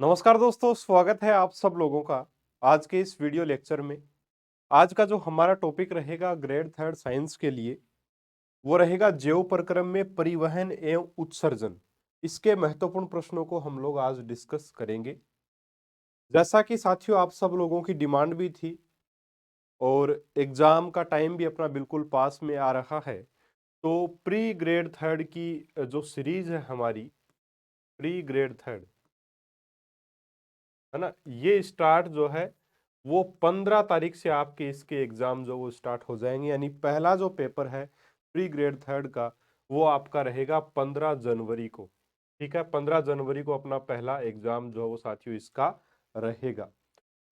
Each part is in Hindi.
नमस्कार दोस्तों, स्वागत है आप सब लोगों का आज के इस वीडियो लेक्चर में। आज का जो हमारा टॉपिक रहेगा ग्रेड थर्ड साइंस के लिए, वो रहेगा जैव प्रक्रम में परिवहन एवं उत्सर्जन। इसके महत्वपूर्ण प्रश्नों को हम लोग आज डिस्कस करेंगे। जैसा कि साथियों आप सब लोगों की डिमांड भी थी और एग्जाम का टाइम भी अपना बिल्कुल पास में आ रहा है, तो प्री ग्रेड थर्ड की जो सीरीज है हमारी, प्री ग्रेड थर्ड, है ना, ये स्टार्ट जो है वो 15 तारीख से आपके इसके एग्जाम जो वो स्टार्ट हो जाएंगे। यानी पहला जो पेपर है प्री ग्रेड थर्ड का, वो आपका रहेगा 15 जनवरी को। ठीक है, 15 जनवरी को अपना पहला एग्जाम जो है वो साथियों इसका रहेगा।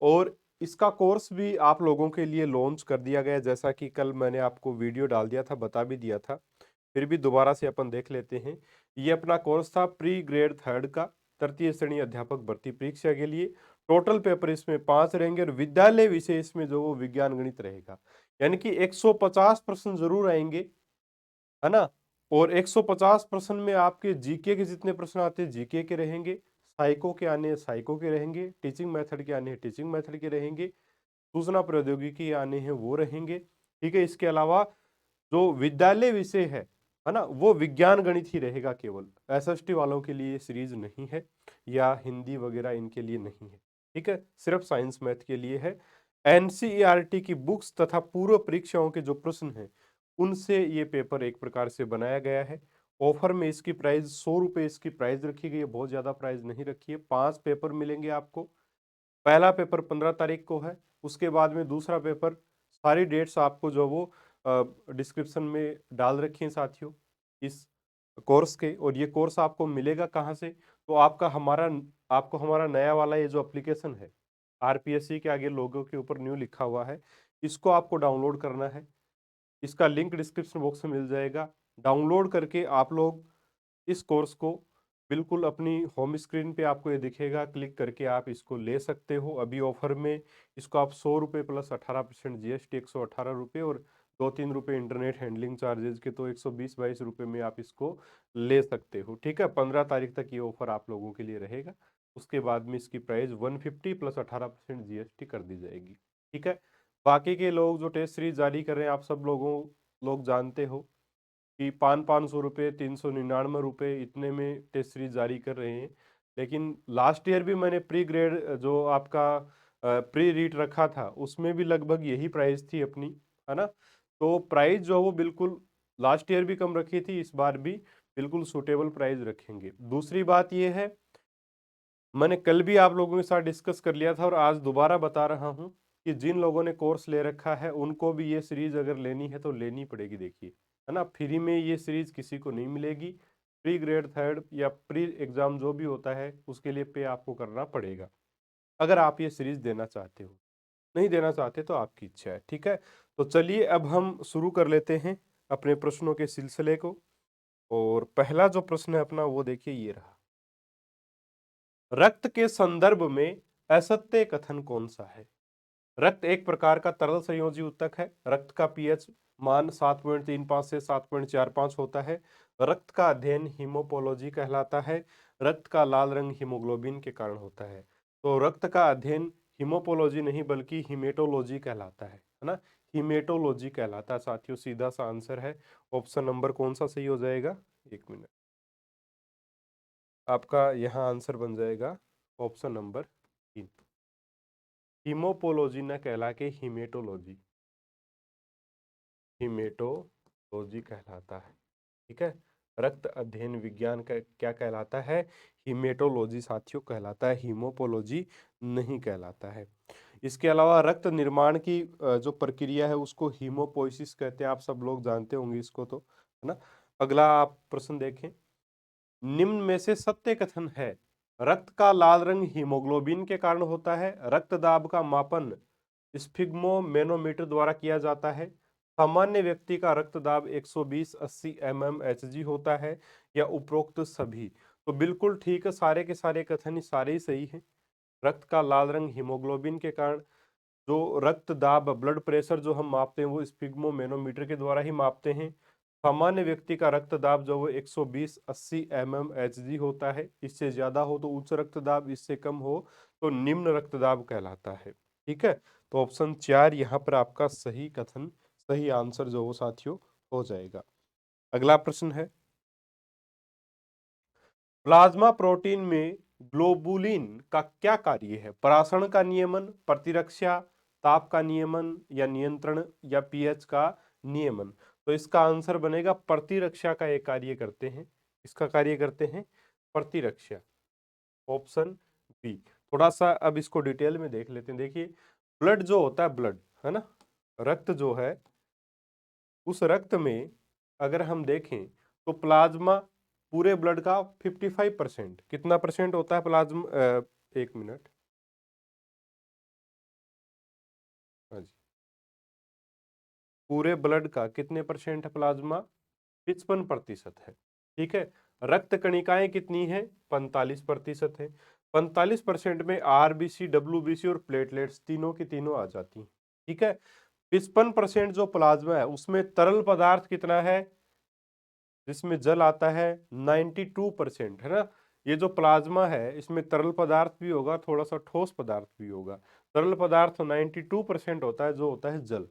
और इसका कोर्स भी आप लोगों के लिए लॉन्च कर दिया गया है, जैसा कि कल मैंने आपको वीडियो डाल दिया था, बता भी दिया था। फिर भी दोबारा से अपन देख लेते हैं। ये अपना कोर्स था प्री ग्रेड थर्ड का, तृतीय श्रेणी अध्यापक भर्ती परीक्षा के लिए। टोटल पेपर इसमें 5 रहेंगे और विद्यालय विषय इसमें जो वो विज्ञान गणित रहेगा। यानी कि 150 प्रश्न जरूर आएंगे, है ना। और 150 प्रश्न में आपके जीके के जितने प्रश्न आते हैं जीके के रहेंगे, साइको के आने हैं साइको के रहेंगे, टीचिंग मेथड के आने हैं टीचिंग मेथड के रहेंगे, सूचना प्रौद्योगिकी आने हैं वो रहेंगे। ठीक है, इसके अलावा जो विद्यालय विषय है ना, वो विज्ञान गणित ही रहेगा केवल। एसएसटी वालों के लिए सीरीज नहीं है, या हिंदी वगैरह इनके लिए नहीं है। ठीक है, सिर्फ साइंस मैथ के लिए है। एनसीईआरटी की बुक्स तथा पूर्व परीक्षाओं के जो प्रश्न हैं उनसे ये पेपर एक प्रकार से बनाया गया है। ऑफर में इसकी प्राइस 100 रुपये इसकी प्राइस रखी गई है, बहुत ज्यादा प्राइस नहीं रखी है। 5 पेपर मिलेंगे आपको। पहला पेपर 15 तारीख को है, उसके बाद में दूसरा पेपर। सारी डेट्स आपको जो वो डिस्क्रिप्शन में डाल रखी हैं साथियों इस कोर्स के। और ये कोर्स आपको मिलेगा कहाँ से? तो आपको हमारा नया वाला ये जो एप्लीकेशन है, आरपीएससी के आगे लोगों के ऊपर न्यू लिखा हुआ है, इसको आपको डाउनलोड करना है। इसका लिंक डिस्क्रिप्शन बॉक्स में मिल जाएगा। डाउनलोड करके आप लोग इस कोर्स को बिल्कुल अपनी होम स्क्रीन पे आपको ये दिखेगा, क्लिक करके आप इसको ले सकते हो। अभी ऑफर में इसको आप 100 रुपये प्लस 18% जीएसटी, 118 रुपये, और 2-3 रुपये इंटरनेट हैंडलिंग चार्जेस के, तो 120-22 रुपये में आप इसको ले सकते हो। ठीक है, 15 तारीख तक ये ऑफर आप लोगों के लिए रहेगा। उसके बाद में इसकी प्राइस 150 प्लस 18% जीएसटी कर दी जाएगी। ठीक है, बाकी के लोग जो टेस्ट सीरीज जारी कर रहे हैं, आप सब लोग जानते हो कि 500-500 रुपये, 399 रुपये इतने में टेस्ट सीरीज जारी कर रहे हैं। लेकिन लास्ट ईयर भी मैंने प्री ग्रेड जो आपका प्री रीट रखा था, उसमें भी लगभग यही प्राइस थी अपनी, है ना। तो प्राइस जो है वो बिल्कुल लास्ट ईयर भी कम रखी थी, इस बार भी बिल्कुल सूटेबल प्राइस रखेंगे। दूसरी बात ये है, मैंने कल भी आप लोगों के साथ डिस्कस कर लिया था और आज दोबारा बता रहा हूँ कि जिन लोगों ने कोर्स ले रखा है उनको भी ये सीरीज अगर लेनी है तो लेनी पड़ेगी। देखिए, है ना, फ्री में ये सीरीज किसी को नहीं मिलेगी। प्री ग्रेड थर्ड या प्री एग्जाम जो भी होता है उसके लिए पे आपको करना पड़ेगा, अगर आप ये सीरीज देना चाहते हो। नहीं देना चाहते तो आपकी इच्छा है। ठीक है, तो चलिए अब हम शुरू कर लेते हैं अपने प्रश्नों के सिलसिले को। और पहला जो प्रश्न है अपना, वो देखिए ये रहा। रक्त के संदर्भ में असत्य कथन कौन सा है? रक्त एक प्रकार का तरल संयोजी ऊतक है। रक्त का पीएच मान 7.35 से 7.45 होता है। रक्त का अध्ययन हीमोपोलॉजी कहलाता है। रक्त का लाल रंग हीमोग्लोबिन के कारण होता है। तो रक्त का अध्ययन हीमोपोलॉजी नहीं बल्कि हीमेटोलॉजी कहलाता है ना। हीमेटोलॉजी कहलाता है साथियों, सीधा सा आंसर है। ऑप्शन नंबर कौन सा सही हो जाएगा? एक मिनट, आपका यहाँ आंसर बन जाएगा ऑप्शन नंबर 3। हीमोपोलॉजी न कहला के हीमेटोलॉजी, हीमेटोलॉजी कहलाता है। ठीक है, रक्त अध्ययन विज्ञान का क्या कहलाता है? हीमेटोलॉजी साथियों कहलाता है, हीमोपोलॉजी नहीं कहलाता है। इसके अलावा रक्त निर्माण की जो प्रक्रिया है उसको हीमोपोइसिस कहते हैं, आप सब लोग जानते होंगे इसको, तो है ना। अगला आप प्रश्न देखें। निम्न में से सत्य कथन है? रक्त का लाल रंग हीमोग्लोबिन के कारण होता है। रक्त दाब का मापन स्फिग्मोमेनोमीटर द्वारा किया जाता है। सामान्य व्यक्ति का रक्त दाब 120/80 mmHg होता है, या उपरोक्त सभी? तो बिल्कुल ठीक है, सारे के सारे कथन ही सारे ही सही हैं। रक्त का लाल रंग हीमोग्लोबिन के कारण, जो रक्त दाब ब्लड प्रेशर जो हम मापते हैं वो स्फिग्मोमेनोमीटर के द्वारा ही मापते हैं। सामान्य व्यक्ति का रक्तदाब जो वो 120/80 mmHg होता है। इससे ज्यादा हो तो उच्च रक्तदाब, इससे कम हो तो निम्न रक्तदाब कहलाता है। ठीक है, तो ऑप्शन 4 यहाँ पर आपका सही कथन, सही आंसर जो वो साथियों हो जाएगा। अगला प्रश्न है, प्लाज्मा प्रोटीन में ग्लोबुलिन का क्या कार्य है? परासरण का नियमन, प्रतिरक्षा, ताप का नियमन, या नियंत्रण, या पीएच का नियमन? तो इसका आंसर बनेगा प्रतिरक्षा का एक कार्य करते हैं। इसका कार्य करते हैं प्रतिरक्षा, ऑप्शन बी। थोड़ा सा अब इसको डिटेल में देख लेते हैं। देखिए, ब्लड जो होता है, ब्लड है ना, रक्त जो है, उस रक्त में अगर हम देखें तो प्लाज्मा पूरे ब्लड का 55%, कितना परसेंट होता है प्लाज्मा? एक मिनट, हाँ जी, पूरे ब्लड का कितने परसेंट है प्लाज्मा? 55% है। ठीक है, रक्त कणिकाएं कितनी है? 45% है। 45% में आरबीसी, डब्ल्यूबीसी और प्लेटलेट्स तीनों की तीनों आ जाती हैं। ठीक है, 55% जो प्लाज्मा है उसमें तरल पदार्थ कितना है? जिसमें जल आता है 92%, है ना। ये जो प्लाज्मा है इसमें तरल पदार्थ भी होगा, थोड़ा सा ठोस पदार्थ भी होगा। तरल पदार्थ 92% होता है, जो होता है जल।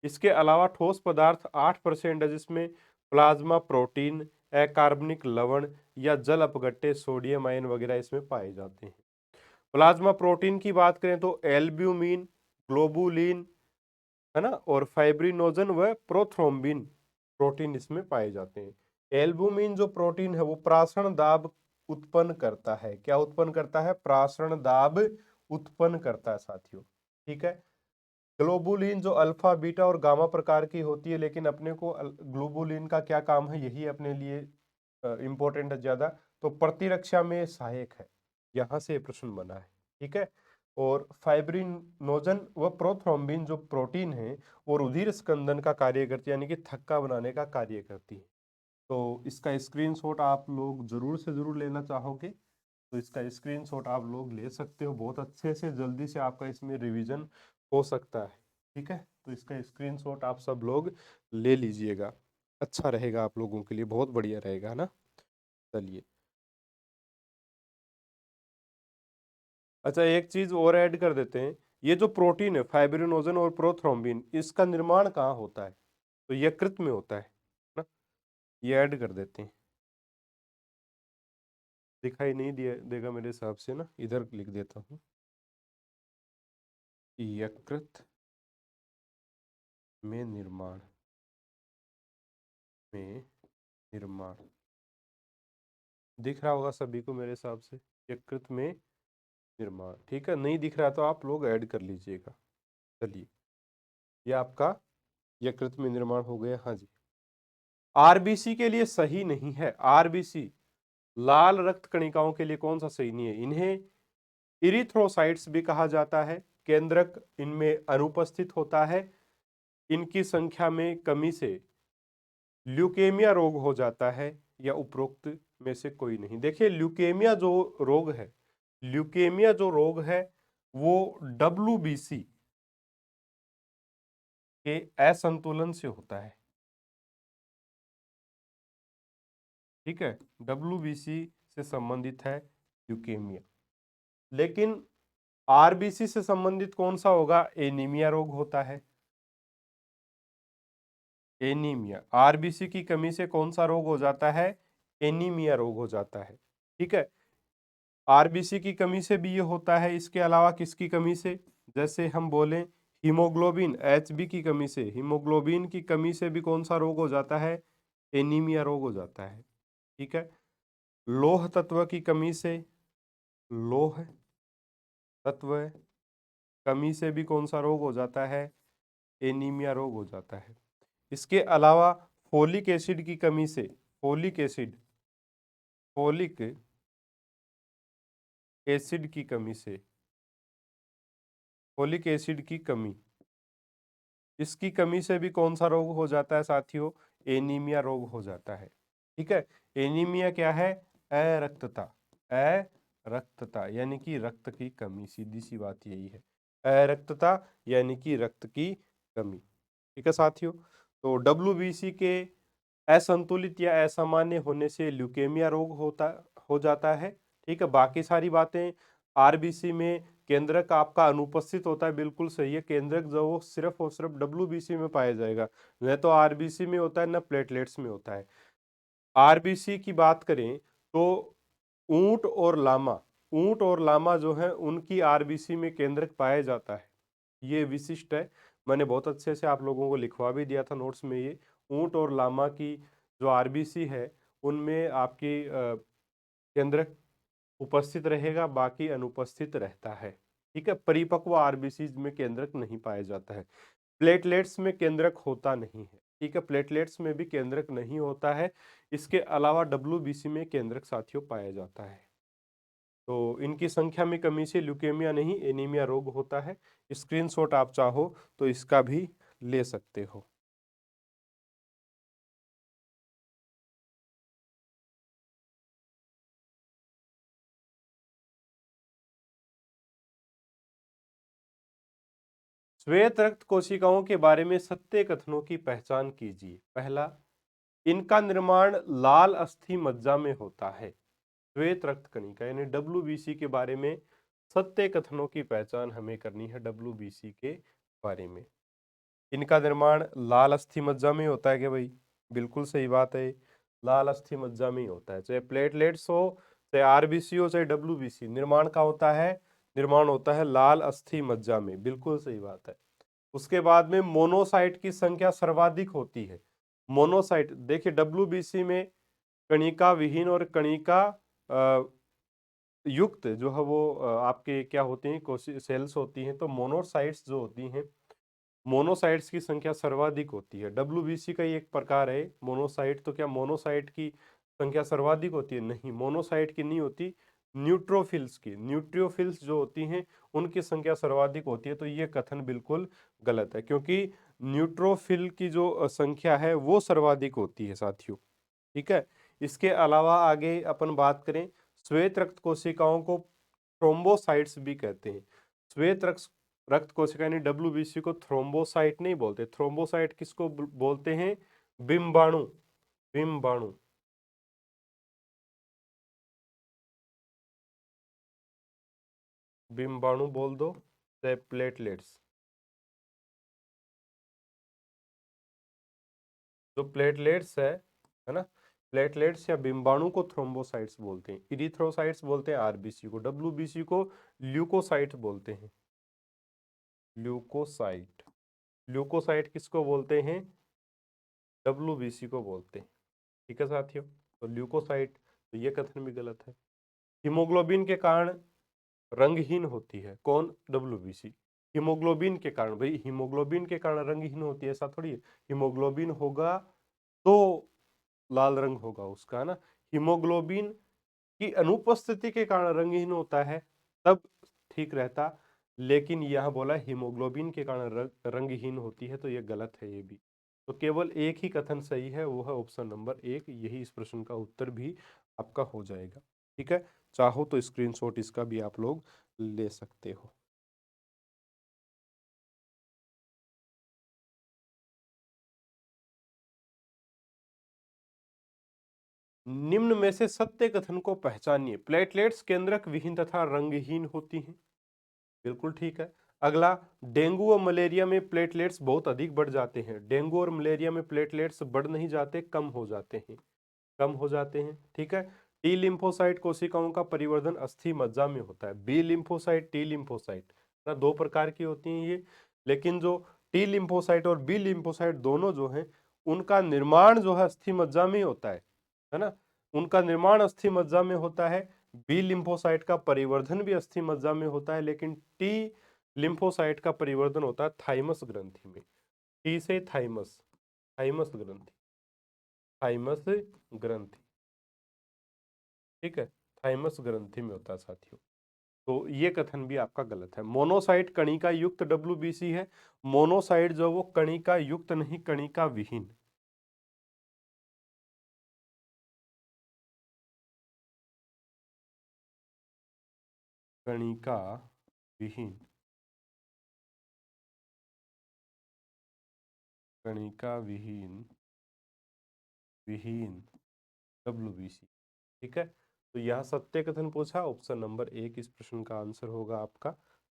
इसके अलावा ठोस पदार्थ 8% है, जिसमें प्लाज्मा प्रोटीन, अकार्बनिक लवण या जल अपघट्य, सोडियम आयन वगैरह इसमें पाए जाते हैं। प्लाज्मा प्रोटीन की बात करें तो एल्ब्यूमिन, ग्लोबुलिन, है ना, और फाइब्रिनोजन व प्रोथ्रोम्बिन प्रोटीन इसमें पाए जाते हैं। एल्बुमिन जो प्रोटीन है वो प्रासरण दाब उत्पन्न करता है। क्या उत्पन्न करता है? प्रासरण दाब उत्पन्न करता है साथियों। ठीक है, ग्लोबुलिन जो अल्फा, बीटा और गामा प्रकार की होती है, लेकिन अपने को ग्लोबुलिन का क्या काम है, यही अपने लिए इंपॉर्टेंट है ज्यादा। तो प्रतिरक्षा में सहायक है, यहां से प्रश्न बना है। ठीक है, और फाइब्रिनोजन व प्रोथ्रोम्बिन जो प्रोटीन है वो रुधिर स्कंदन का कार्य करती है, यानी कि थक्का बनाने का कार्य करती है। तो इसका स्क्रीनशॉट आप लोग जरूर से जरूर लेना चाहोगे तो इसका स्क्रीनशॉट आप लोग ले सकते हो, बहुत अच्छे से जल्दी से आपका इसमें रिवीजन हो सकता है। ठीक है, तो इसका स्क्रीनशॉट आप सब लोग ले लीजिएगा, अच्छा रहेगा आप लोगों के लिए, बहुत बढ़िया रहेगा, है ना। चलिए, अच्छा एक चीज और ऐड कर देते हैं। ये जो प्रोटीन है फाइब्रिनोजन और प्रोथ्रोम्बिन, इसका निर्माण कहाँ होता है? तो यकृत में होता है ना। ये ऐड कर देते हैं, दिखाई नहीं दिया देगा मेरे हिसाब से ना, इधर लिख देता हूँ, यकृत में निर्माण, में निर्माण दिख रहा होगा सभी को मेरे हिसाब से, यकृत में निर्माण। ठीक है, नहीं दिख रहा तो आप लोग ऐड कर लीजिएगा। चलिए, ये आपका यकृत में निर्माण हो गया। हाँ जी, आरबीसी के लिए सही नहीं है। आरबीसी, लाल रक्त कणिकाओं के लिए कौन सा सही नहीं है? इन्हें इरिथ्रोसाइट्स भी कहा जाता है। केंद्रक इनमें अनुपस्थित होता है। इनकी संख्या में कमी से ल्यूकेमिया रोग हो जाता है, या उपरोक्त में से कोई नहीं। देखिए, ल्यूकेमिया जो रोग है, ल्यूकेमिया जो रोग है वो डब्ल्यूबीसी के असंतुलन से होता है। ठीक है, डब्ल्यूबीसी से संबंधित है ल्यूकेमिया। लेकिन आरबीसी से संबंधित कौन सा होगा? एनीमिया रोग होता है। एनीमिया, आरबीसी की कमी से कौन सा रोग हो जाता है? एनीमिया रोग हो जाता है। ठीक है, आरबीसी की कमी से भी ये होता है। इसके अलावा किसकी कमी से? जैसे हम बोलें हीमोग्लोबिन, एचबी की कमी से, हीमोग्लोबिन की कमी से भी कौन सा रोग हो जाता है? एनीमिया रोग हो जाता है। ठीक है, लोह तत्व की कमी से, लोह तत्व कमी से भी कौन सा रोग हो जाता है? एनीमिया रोग हो जाता है। इसके अलावा फोलिक एसिड की कमी से, फोलिक एसिड, फोलिक एसिड की कमी से, फोलिक एसिड की कमी, इसकी कमी से भी कौन सा रोग हो जाता है साथियों? एनीमिया रोग हो जाता है। ठीक है, एनीमिया क्या है? अरक्तता, अरक्तता यानी कि रक्त की कमी, सीधी सी बात यही है, अरक्तता यानी कि रक्त की कमी। ठीक है साथियों, तो डब्ल्यूबीसी के असंतुलित या असामान्य होने से ल्यूकेमिया रोग हो जाता है। ठीक है, बाकी सारी बातें आरबीसी में केंद्रक आपका अनुपस्थित होता है, बिल्कुल सही है। केंद्रक जो वो सिर्फ और सिर्फ डब्ल्यूबीसी में पाया जाएगा, न तो आरबीसी में होता है न प्लेटलेट्स में होता है। आरबीसी की बात करें तो ऊंट और लामा जो है उनकी आरबीसी में केंद्रक पाया जाता है, ये विशिष्ट है। मैंने बहुत अच्छे से आप लोगों को लिखवा भी दिया था नोट्स में। ये ऊंट और लामा की जो आरबीसी है उनमें आपकी केंद्रक उपस्थित रहेगा, बाकी अनुपस्थित रहता है। ठीक है, परिपक्व आरबीसी में केंद्रक नहीं पाया जाता है। प्लेटलेट्स में केंद्रक होता नहीं है। ठीक है, प्लेटलेट्स में भी केंद्रक नहीं होता है। इसके अलावा डब्ल्यूबीसी में केंद्रक साथियों पाया जाता है। तो इनकी संख्या में कमी से ल्यूकेमिया नहीं एनीमिया रोग होता है। स्क्रीनशॉट आप चाहो तो इसका भी ले सकते हो। श्वेत रक्त कोशिकाओं के बारे में सत्य कथनों की पहचान कीजिए। पहला, इनका निर्माण लाल अस्थि मज्जा में होता है। श्वेत रक्त कणिका यानी डब्ल्यूबीसी के बारे में सत्य कथनों की पहचान हमें करनी है। डब्ल्यूबीसी के बारे में इनका निर्माण लाल अस्थि मज्जा में होता है क्या भाई? बिल्कुल सही बात है, लाल अस्थि मज्जा में ही होता है। चाहे प्लेटलेट्स हो, चाहे आरबीसी हो, चाहे डब्ल्यूबीसी, निर्माण का होता है, निर्माण होता है लाल अस्थि मज्जा में। बिल्कुल सही बात है। उसके बाद में मोनोसाइट की संख्या सर्वाधिक होती है। मोनोसाइट देखिए, डब्ल्यूबीसी में कणिका विहीन और कणिका युक्त जो है वो आपके क्या होती हैं, कोशिका सेल्स होती हैं। तो मोनोसाइट्स जो होती हैं, मोनोसाइट्स की संख्या सर्वाधिक होती है। डब्ल्यूबीसी का ही एक प्रकार है मोनोसाइट। तो क्या मोनोसाइट की संख्या सर्वाधिक होती है? नहीं, मोनोसाइट की नहीं होती, न्यूट्रोफिल्स की, न्यूट्रोफिल्स जो होती हैं उनकी संख्या सर्वाधिक होती है। तो ये कथन बिल्कुल गलत है, क्योंकि न्यूट्रोफिल की जो संख्या है वो सर्वाधिक होती है साथियों। ठीक है, इसके अलावा आगे अपन बात करें, श्वेत रक्त कोशिकाओं को थ्रोम्बोसाइट्स भी कहते हैं। श्वेत रक्त कोशिका यानी डब्ल्यूबीसी को थ्रोम्बोसाइट नहीं बोलते। थ्रोम्बोसाइट किसको बोलते हैं? बिम्बाणु, बिम्बाणु। बिम्बाणु बोल दो, चाहे प्लेटलेट्स। जो प्लेटलेट्स है ना, प्लेटलेट्स या बिम्बाणु को थ्रोम्बोसाइट्स बोलते हैं। इरिथ्रोसाइट्स बोलते हैं आरबीसी को। डब्ल्यूबीसी को ल्यूकोसाइट बोलते हैं। ल्यूकोसाइट, ल्यूकोसाइट किसको बोलते हैं? डब्ल्यूबीसी को बोलते हैं। ठीक है साथियों, तो ल्यूकोसाइट, तो ये कथन भी गलत है। हीमोग्लोबिन के कारण रंगहीन होती है कौन? डब्ल्यूबीसी। हीमोग्लोबिन के कारण, भाई हीमोग्लोबिन के कारण रंगहीन होती है ऐसा थोड़ी है। हीमोग्लोबिन होगा तो लाल रंग होगा उसका, है ना। हीमोग्लोबिन की अनुपस्थिति के कारण रंगहीन होता है तब ठीक रहता, लेकिन यह बोला हीमोग्लोबिन के कारण रंगहीन होती है, तो यह गलत है ये भी। तो केवल एक ही कथन सही है, वो है ऑप्शन नंबर एक। यही इस प्रश्न का उत्तर भी आपका हो जाएगा। ठीक है, चाहो तो स्क्रीनशॉट इसका भी आप लोग ले सकते हो। निम्न में से सत्य कथन को पहचानिए। प्लेटलेट्स केंद्रक विहीन तथा रंगहीन होती हैं। बिल्कुल ठीक है। अगला, डेंगू और मलेरिया में प्लेटलेट्स बहुत अधिक बढ़ जाते हैं। डेंगू और मलेरिया में प्लेटलेट्स बढ़ नहीं जाते, कम हो जाते हैं, कम हो जाते हैं। ठीक है, टी लिम्फोसाइट कोशिकाओं का परिवर्धन अस्थि मज्जा में होता है। बी लिम्फोसाइट, टी लिम्फोसाइट ना, दो प्रकार की होती हैं ये। लेकिन जो टी लिम्फोसाइट और बी लिम्फोसाइट दोनों जो हैं, उनका निर्माण जो है अस्थि मज्जा में ही होता है ना। उनका निर्माण अस्थि मज्जा में होता है। बी लिम्फोसाइट का परिवर्धन भी अस्थि मज्जा में होता है, लेकिन टी लिम्फोसाइट का परिवर्धन होता है थाइमस ग्रंथि में। टी से थाइमस, थाइमस ग्रंथि, थाइमस ग्रंथि। ठीक है, थाइमस ग्रंथि में होता है साथियों। तो ये कथन भी आपका गलत है। मोनोसाइट कणिका युक्त डब्ल्यूबीसी है। मोनोसाइट जो वो कणिका युक्त नहीं, कणिका विहीन। कणिका विहीन, कणिका विहीन विहीन WBC। ठीक है, तो यहाँ सत्य कथन पूछा, ऑप्शन नंबर 1 इस प्रश्न का आंसर होगा आपका।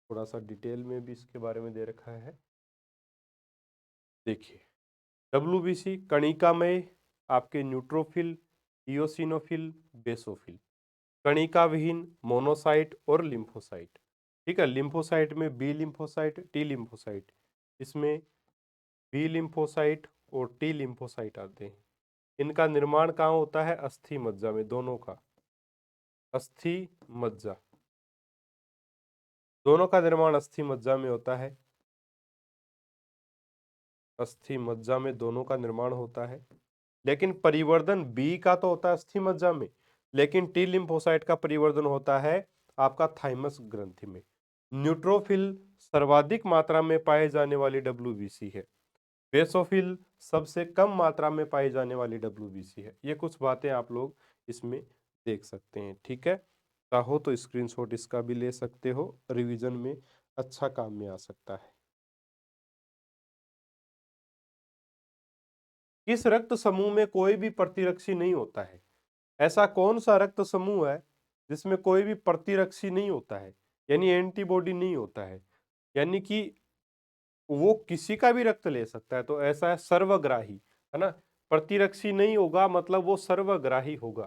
थोड़ा सा डिटेल में भी इसके बारे में दे रखा है। देखिए, WBC कणिका में आपके न्यूट्रोफिल, इयोसिनोफिल, बेसोफिल, कणिका विहीन मोनोसाइट और लिम्फोसाइट। ठीक है, लिम्फोसाइट में बी लिम्फोसाइट, टी लिम्फोसाइट, इसमें बी लिम्फोसाइट और टी लिम्फोसाइट आते हैं। इनका निर्माण कहाँ होता है? अस्थि मज्जा में, दोनों का अस्थि मज्जा, दोनों का निर्माण अस्थि मज्जा में होता है। अस्थि मज्जा में दोनों का निर्माण होता है, लेकिन परिवर्धन बी का तो होता है अस्थि मज्जा में, लेकिन टी लिम्फोसाइट का परिवर्धन होता है आपका थाइमस ग्रंथि में। न्यूट्रोफिल सर्वाधिक मात्रा में पाए जाने वाली WBC है, बेसोफिल सबसे कम मात्रा में पाई जाने वाली WBC है। ये कुछ बातें आप लोग इसमें देख सकते हैं। ठीक है, चाहो तो स्क्रीनशॉट इसका भी ले सकते हो, रिवीजन में अच्छा काम में आ सकता है। इस रक्त समूह में कोई भी प्रतिरक्षी नहीं होता है। ऐसा कौन सा रक्त समूह है जिसमें कोई भी प्रतिरक्षी नहीं होता है, यानी एंटीबॉडी नहीं होता है, यानी कि वो किसी का भी रक्त ले सकता है। तो ऐसा है सर्वग्राही, है ना। प्रतिरक्षी नहीं होगा मतलब वो सर्वग्राही होगा।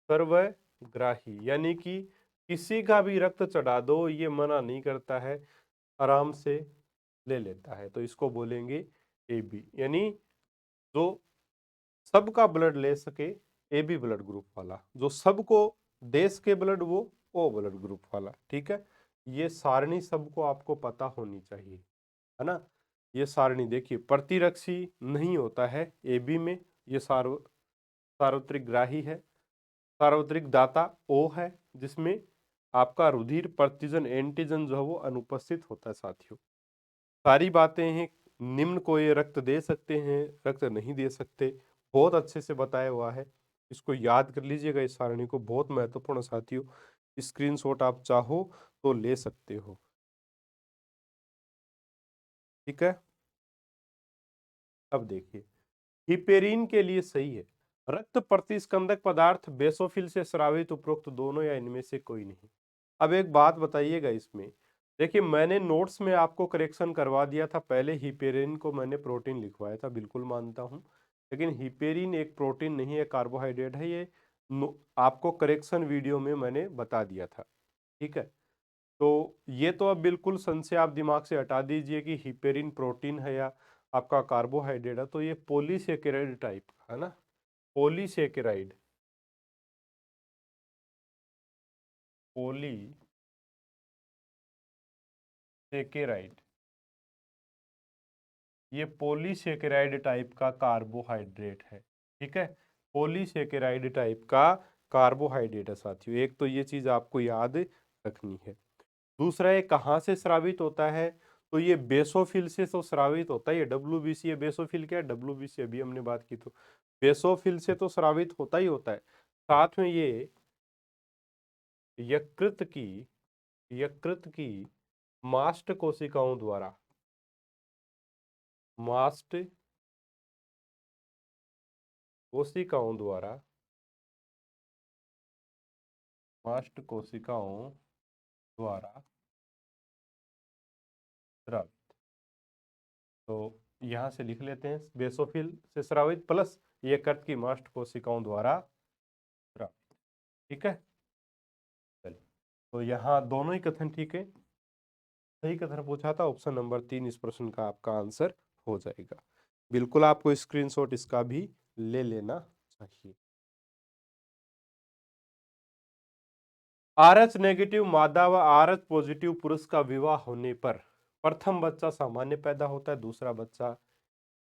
सर्वग्राही यानी कि किसी का भी रक्त चढ़ा दो, ये मना नहीं करता है, आराम से ले लेता है। तो इसको बोलेंगे AB, यानी जो सबका ब्लड ले सके, AB ब्लड ग्रुप वाला। जो सबको दे सके ब्लड, वो O ब्लड ग्रुप वाला। ठीक है, ये सारणी सबको आपको पता होनी चाहिए, है ना। ये सारणी देखिए, प्रतिरक्षी नहीं होता है AB में, ये सार्वत्रिक ग्राही है। सार्वत्रिक दाता O है, जिसमें आपका रुधिर प्रतिजन एंटीजन जो है वो अनुपस्थित होता है। साथियों, सारी बातें हैं, निम्न को ये रक्त दे सकते हैं, रक्त नहीं दे सकते, बहुत अच्छे से बताया हुआ है। इसको याद कर लीजिएगा, इस सारणी को, बहुत महत्वपूर्ण साथियों। स्क्रीनशॉट आप चाहो तो ले सकते हो। ठीक है, अब देखिए, हिपेरिन के लिए सही है, रक्त प्रतिस्कंदक पदार्थ बेसोफिल से स्रावित, उपरोक्त दोनों या इनमें से कोई नहीं। अब एक बात बताइएगा इसमें, देखिए मैंने नोट्स में आपको करेक्शन करवा दिया था, पहले हिपेरिन को मैंने प्रोटीन लिखवाया था, बिल्कुल मानता हूं, लेकिन हिपेरिन एक प्रोटीन नहीं है, कार्बोहाइड्रेट है। ये आपको करेक्शन वीडियो में मैंने बता दिया था। ठीक है, तो ये तो अब बिल्कुल संशय आप दिमाग से हटा दीजिए कि हिपेरिन प्रोटीन है या आपका कार्बोहाइड्रेट है। तो ये पॉलीसेकेराइड टाइप का है ना, पॉलीसेकेराइड, पॉलीसेकेराइड, ये पॉलीसेकेराइड टाइप का कार्बोहाइड्रेट है। ठीक है, पॉलीसेकेराइड टाइप का कार्बोहाइड्रेट है साथियों। एक तो ये चीज आपको याद रखनी है। दूसरा, ये कहाँ से स्रावित होता है? तो ये बेसोफिल से तो स्रावित होता है। ये WBC है, बेसोफिल क्या है? WBC अभी हमने बात की, तो बेसोफिल से तो स्रावित होता ही होता है। साथ में ये यकृत की मास्ट कोशिकाओं द्वारा, मास्ट कोशिकाओं द्वारा, मास्ट कोशिकाओं द्वारा स्रावित। तो यहां से लिख लेते हैं, बेसोफिल से स्रावित प्लस यकृत की मास्ट कोशिकाओं द्वारा स्रावित। ठीक है, चलिए, तो यहाँ दोनों ही कथन ठीक है। सही कथन पूछा था, ऑप्शन नंबर 3 इस प्रश्न का आपका आंसर हो जाएगा। बिल्कुल आपको स्क्रीनशॉट इसका भी ले लेना चाहिए। RH नेगेटिव मादा व RH पॉजिटिव पुरुष का विवाह होने पर प्रथम बच्चा सामान्य पैदा होता है, दूसरा बच्चा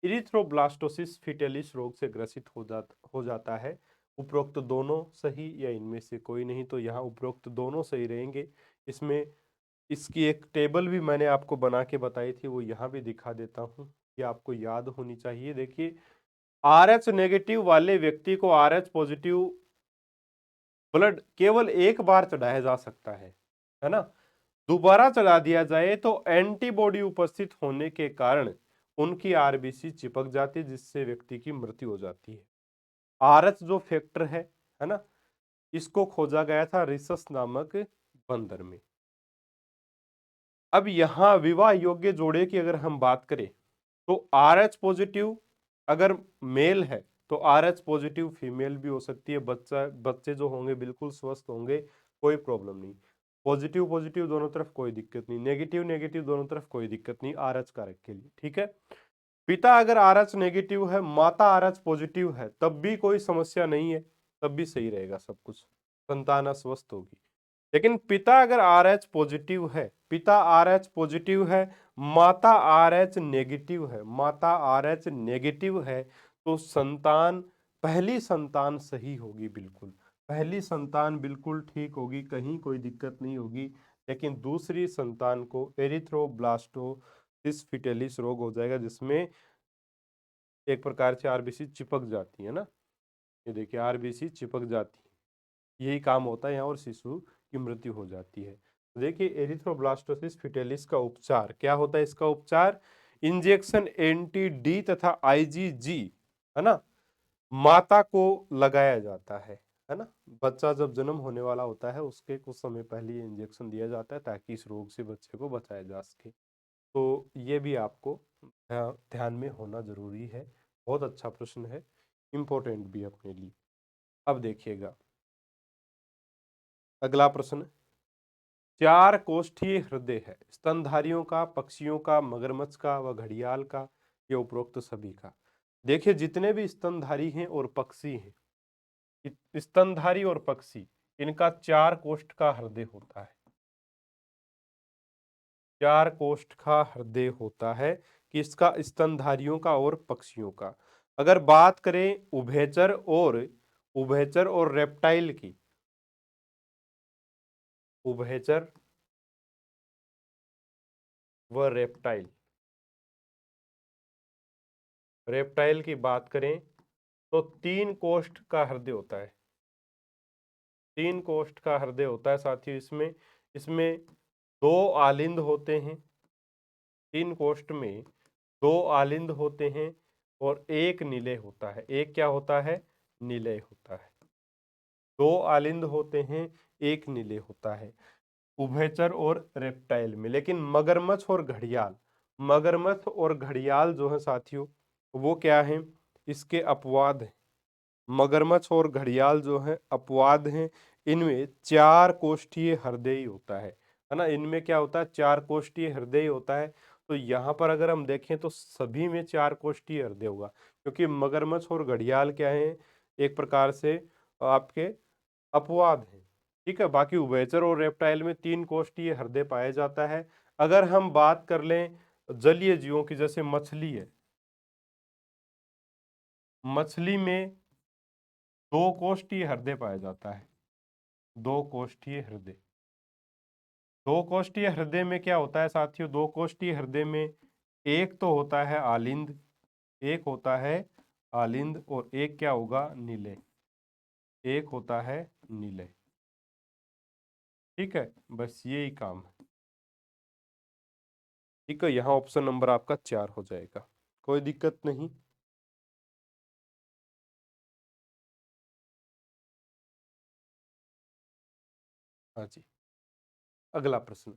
इरिथ्रोब्लास्टोसिस फिटेलिस रोग से ग्रसित हो जाता है। उपरोक्त दोनों सही या इनमें से कोई नहीं? तो यहाँ उपरोक्त दोनों सही रहेंगे। इसमें इसकी एक टेबल भी मैंने आपको बना के बताई थी, वो यहाँ भी दिखा देता हूँ, ये आपको याद होनी चाहिए। देखिए, RH नेगेटिव वाले व्यक्ति को RH पॉजिटिव ब्लड केवल एक बार चढ़ाया जा सकता है ना। दोबारा चढ़ा दिया जाए तो एंटीबॉडी उपस्थित होने के कारण उनकी RBC चिपक जाती है, जिससे व्यक्ति की मृत्यु हो जाती है। आरएच जो फैक्टर है ना, इसको खोजा गया था रिसस नामक बंदर में। अब यहां विवाह योग्य जोड़े की अगर हम बात करें तो आरएच पॉजिटिव अगर मेल है तो आरएच पॉजिटिव फीमेल भी हो सकती है। बच्चे जो होंगे बिल्कुल स्वस्थ होंगे, कोई प्रॉब्लम नहीं। पॉजिटिव पॉजिटिव दोनों तरफ कोई दिक्कत नहीं, नेगेटिव नेगेटिव दोनों तरफ कोई दिक्कत नहीं आरएच कारक के लिए, ठीक है। पिता अगर आरएच नेगेटिव है, माता आरएच पॉजिटिव है, तब भी कोई समस्या नहीं है, तब भी सही रहेगा सब कुछ, संतान स्वस्थ होगी। लेकिन पिता अगर आरएच पॉजिटिव है, पिता आरएच पॉजिटिव है, माता आरएच नेगेटिव है, माता आरएच नेगेटिव है, तो संतान, पहली संतान सही होगी, बिल्कुल पहली संतान बिल्कुल ठीक होगी, कहीं कोई दिक्कत नहीं होगी। लेकिन दूसरी संतान को एरिथ्रोब्लास्टोसिस फिटेलिस रोग हो जाएगा, जिसमें एक प्रकार से आरबीसी चिपक जाती है ना, ये देखिए आरबीसी चिपक जाती है, यही काम होता है यहाँ और शिशु की मृत्यु हो जाती है। देखिए एरिथ्रोब्लास्टोसिस फिटेलिस का उपचार क्या होता है, इसका उपचार इंजेक्शन एंटी डी तथा आईजीजी है ना, माता को लगाया जाता है ना। बच्चा जब जन्म होने वाला होता है उसके कुछ समय पहले ये इंजेक्शन दिया जाता है ताकि इस रोग से बच्चे को बचाया जा सके। तो ये भी आपको ध्यान में होना जरूरी है। बहुत अच्छा प्रश्न है, इंपॉर्टेंट भी अपने लिए। अब देखिएगा अगला प्रश्न, चार कोष्ठीय हृदय है, स्तनधारियों का, पक्षियों का, मगरमच्छ का व घड़ियाल का, ये उपरोक्त सभी का। देखिए जितने भी स्तनधारी हैं और पक्षी हैं, स्तनधारी और पक्षी, इनका चार कोष्ठ का हृदय होता है, चार कोष्ठ का हृदय होता है, किसका, स्तनधारियों का और पक्षियों का। अगर बात करें उभयचर और रेप्टाइल की, उभयचर व रेप्टाइल, रेप्टाइल की बात करें तो तीन कोष्ठ का हृदय होता है, तीन कोष्ठ का हृदय होता है साथियों। इसमें इसमें दो आलिंद होते हैं, तीन कोष्ठ में दो आलिंद होते हैं और एक निलय होता है। एक क्या होता है, निलय होता है। दो आलिंद होते हैं, एक निलय होता है उभयचर और रेप्टाइल में। लेकिन मगरमच्छ और घड़ियाल, मगरमच्छ और घड़ियाल जो है साथियों, वो क्या है, इसके अपवाद हैं। मगरमच्छ और घड़ियाल जो है अपवाद हैं, इनमें चार कोष्ठीय हृदय होता है ना। इनमें क्या होता है, चार कोष्ठीय हृदय होता है। तो यहाँ पर अगर हम देखें तो सभी में चार कोष्ठीय हृदय होगा, क्योंकि मगरमच्छ और घड़ियाल क्या है, एक प्रकार से आपके अपवाद हैं, ठीक है। बाकी उभयचर और रेप्टाइल में तीन कोष्ठीय हृदय पाया जाता है। अगर हम बात कर लें जलीय जीवों की, जैसे मछली है, मछली में दो कोष्ठीय हृदय पाया जाता है, दो कोष्ठीय हृदय। दो कोष्ठीय हृदय में क्या होता है साथियों, दो कोष्ठीय हृदय में एक तो होता है आलिंद, एक होता है आलिंद और एक क्या होगा, निलय, एक होता है निलय, ठीक है। बस यही काम है, ठीक है। यहाँ ऑप्शन नंबर आपका 4 हो जाएगा, कोई दिक्कत नहीं। हाँ जी, अगला प्रश्न,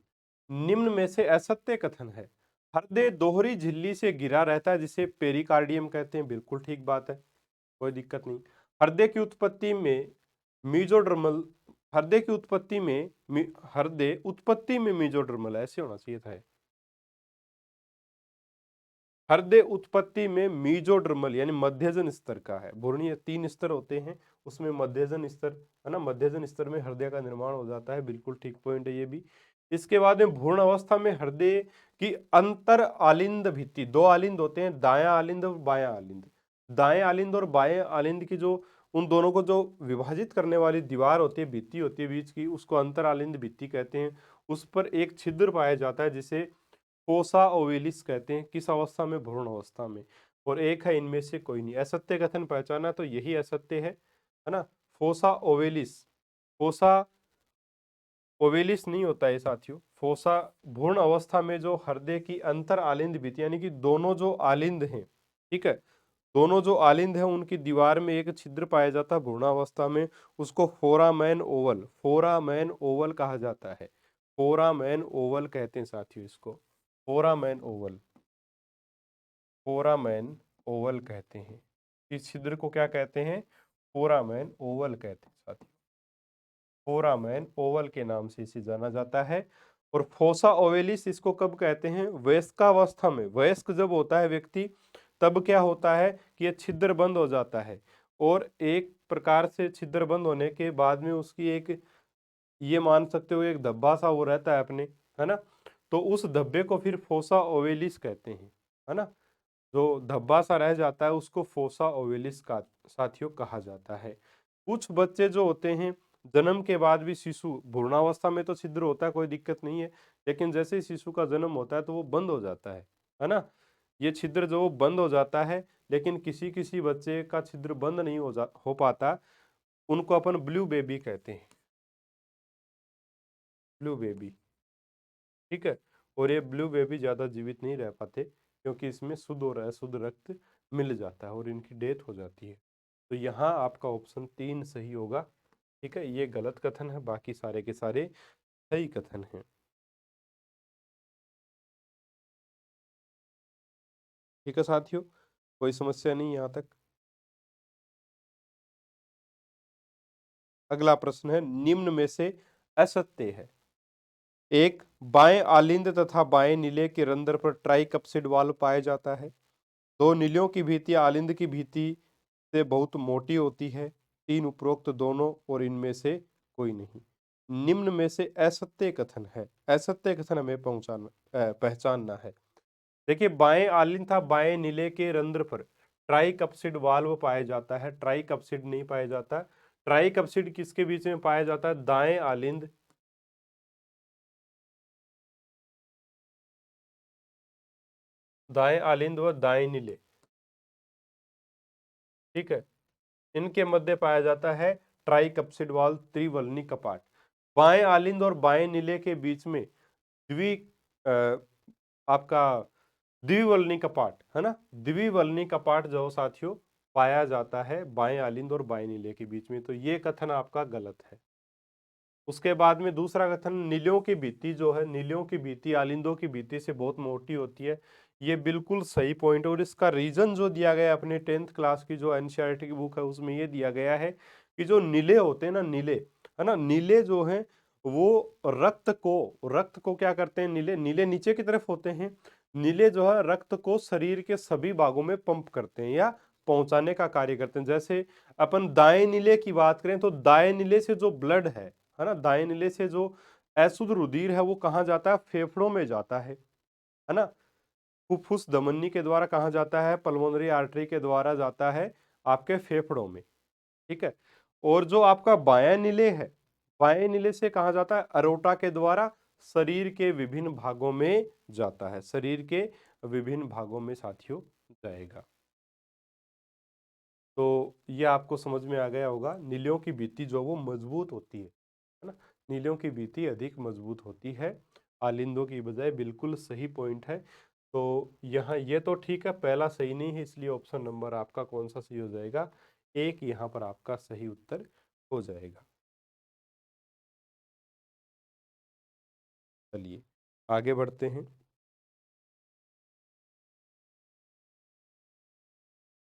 निम्न में से असत्य कथन है, हृदय दोहरी झिल्ली से घिरा रहता है जिसे पेरिकार्डियम कहते हैं, बिल्कुल ठीक बात है, कोई दिक्कत नहीं। हृदय की उत्पत्ति में मीजोडर्मल, हृदय की उत्पत्ति में हृदय उत्पत्ति में मीजोडर्मल, ऐसे होना चाहिए था। हृदय उत्पत्ति में मीजोडर्मल यानी मध्यजन स्तर का है। भ्रूणीय तीन स्तर होते हैं, उसमें मध्यजन स्तर है ना, मध्यजन स्तर में हृदय का निर्माण हो जाता है, बिल्कुल ठीक पॉइंट है ये भी। इसके बाद में भ्रूण अवस्था में हृदय की अंतर आलिंद भित्ति, दो आलिंद होते हैं, दायां आलिंद और बायां आलिंद। दाएं आलिंद और बाएं आलिंद की जो, उन दोनों को जो विभाजित करने वाली दीवार होती है, भित्ति होती है बीच की, उसको अंतर आलिंद भित्ति कहते हैं। उस पर एक छिद्र पाया जाता है जिसे फोसा ओवेलिस कहते हैं, किस अवस्था में, भ्रूण अवस्था में। और एक है इनमें से कोई नहीं। असत्य कथन पहचाना तो यही असत्य है ना। फोसा ओवेलिस, फोसा ओवेलिस नहीं होता है साथियों, फोसा भ्रूण अवस्था में जो हृदय की अंतर आलिंद भित्ति यानी कि दोनों जो आलिंद हैं, ठीक है, दोनों जो आलिंद है उनकी दीवार में एक छिद्र पाया जाता है भ्रूणावस्था में, उसको फोरामेन ओवल, फोरामेन ओवल कहा जाता है। फोरामेन ओवल कहते हैं साथियों इसको, फोरामेन ओवल, फोरामेन ओवल कहते हैं। इस छिद्र को क्या कहते हैं? फोरामेन ओवल कहते हैं साथियों। फोरामेन ओवल के नाम से इसे जाना जाता है। और फोसा ओवेलिस इसको कब कहते हैं? वयस्कावस्था में, वयस्क जब होता है व्यक्ति तब क्या होता है कि ये छिद्र बंद हो जाता है, और एक प्रकार से छिद्र बंद होने के बाद में उसकी एक, ये मान सकते हो एक धब्बा सा वो रहता है अपने, है ना, तो उस धब्बे को फिर फोसा ओवेलिस कहते हैं, है ना, जो धब्बा सा रह जाता है उसको फोसा ओवेलिस का साथियों कहा जाता है। कुछ बच्चे जो होते हैं जन्म के बाद भी, शिशु भ्रूणावस्था में तो छिद्र होता है कोई दिक्कत नहीं है, लेकिन जैसे ही शिशु का जन्म होता है तो वो बंद हो जाता है ना, ये छिद्र जो बंद हो जाता है। लेकिन किसी किसी बच्चे का छिद्र बंद नहीं हो पाता, उनको अपन ब्लू बेबी कहते हैं, ब्लू बेबी, ठीक है। और ये ब्लू बेबी ज्यादा जीवित नहीं रह पाते क्योंकि इसमें शुद्ध और अशुद्ध रक्त मिल जाता है और इनकी डेथ हो जाती है। तो यहाँ आपका ऑप्शन 3 सही होगा, ठीक है। ये गलत कथन है, बाकी सारे के सारे सही कथन हैं। ठीक है साथियों, कोई समस्या नहीं यहाँ तक। अगला प्रश्न है, निम्न में से असत्य है। एक, बाएं आलिंद तथा बाएं नीले के रंध्र पर ट्राइकप्सिड वाल्व पाया जाता है। दो नीलियों की भीति आलिंद की भीति से बहुत मोटी होती है। तीन, उपरोक्त दोनों और इनमें से कोई नहीं। निम्न में से असत्य कथन है, असत्य कथन हमें पहचानना है। देखिए, बाएं आलिंद था बाएं नीले के रंध्र पर ट्राइकप्सिड वाल्व पाया जाता है, ट्राइकप्सिड नहीं पाया जाता। ट्राइकप्सिड किसके बीच में पाया जाता है? दाएं आलिंद, दाएं आलिंद व दाएं नीले, ठीक है, इनके मध्य पाया जाता है ट्राइकप्सिड वाल्व, त्रिवलनी कपाट। बाएं आलिंद और बाएं नीले के बीच में द्वि अ, आपका द्विवल्नी कपाट, है ना, द्विवल्नी कपाट जो साथियों पाया जाता है बाएं आलिंद और बाएं नीले के बीच में, तो ये कथन आपका गलत है। उसके बाद में दूसरा कथन, नीलियों की भित्ति जो है, नीलियों की भित्ति आलिंदों की भित्ति से बहुत मोटी होती है, ये बिल्कुल सही पॉइंट है। और इसका रीजन जो दिया गया है अपने 10th क्लास की जो एनसीईआरटी की बुक है उसमें ये दिया गया है कि जो नीले होते हैं ना, नीले, है ना, नीले जो है वो रक्त को क्या करते हैं? नीले, नीले नीचे की तरफ होते हैं। नीले जो है रक्त को शरीर के सभी भागों में पंप करते हैं या पहुंचाने का कार्य करते हैं। जैसे अपन दाएं नीले की बात करें तो दाएं नीले से जो ब्लड है ना, दाएं नीले से जो अशुद्ध रुधिर है वो कहाँ जाता है? फेफड़ों में जाता है ना, फुफ्फुस धमनी के द्वारा कहाँ जाता है? पल्मोनरी आर्टरी के द्वारा जाता है आपके फेफड़ों में, ठीक है। और जो आपका बायां नीले है, बाएं नीले से कहाँ जाता है? अरोटा के द्वारा शरीर के विभिन्न भागों में जाता है, शरीर के विभिन्न भागों में साथियों जाएगा। तो ये आपको समझ में आ गया होगा, नीलियों की भित्ति जो वो मजबूत होती है ना, नीलियों की भित्ति अधिक मजबूत होती है आलिंदों की बजाय, बिल्कुल सही पॉइंट है। तो यहाँ ये तो ठीक है, पहला सही नहीं है, इसलिए ऑप्शन नंबर आपका कौन सा सही हो जाएगा? एक यहाँ पर आपका सही उत्तर हो जाएगा। चलिए आगे बढ़ते हैं।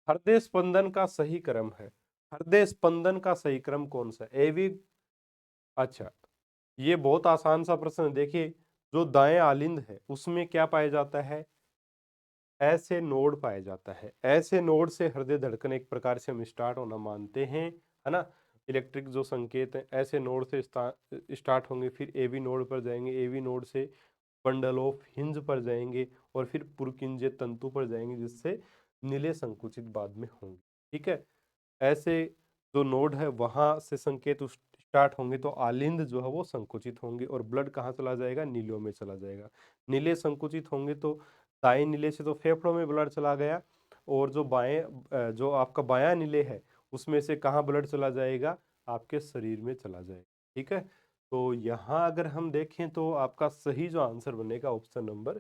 हृदय स्पंदन का सही क्रम है, हृदय स्पंदन का सही क्रम कौन सा? एवी, अच्छा, ये बहुत आसान सा प्रश्न है। देखिए, जो दाएं आलिंद है उसमें क्या पाया जाता है? ऐसे नोड पाया जाता है, ऐसे नोड से हृदय धड़कन एक प्रकार से हम स्टार्ट होना मानते हैं, है ना। इलेक्ट्रिक जो संकेत है ऐसे नोड से स्टार्ट होंगे, फिर एवी नोड पर जाएंगे, एवी नोड से बंडल ऑफ हिंज पर जाएंगे, और फिर पुरकिंजे तंतु पर जाएंगे, जिससे नीले संकुचित बाद में होंगे, ठीक है। ऐसे जो नोड है वहां से संकेत स्टार्ट होंगे तो आलिंद जो है वो संकुचित होंगे, और ब्लड कहाँ चला जाएगा? नीलियों में चला जाएगा। नीले संकुचित होंगे तो दाएं नीले से तो फेफड़ों में ब्लड चला गया, और जो जो आपका बायां नीले है उसमें से कहाँ ब्लड चला जाएगा? आपके शरीर में चला जाएगा, ठीक है। तो यहाँ अगर हम देखें तो आपका सही जो आंसर बनेगा ऑप्शन नंबर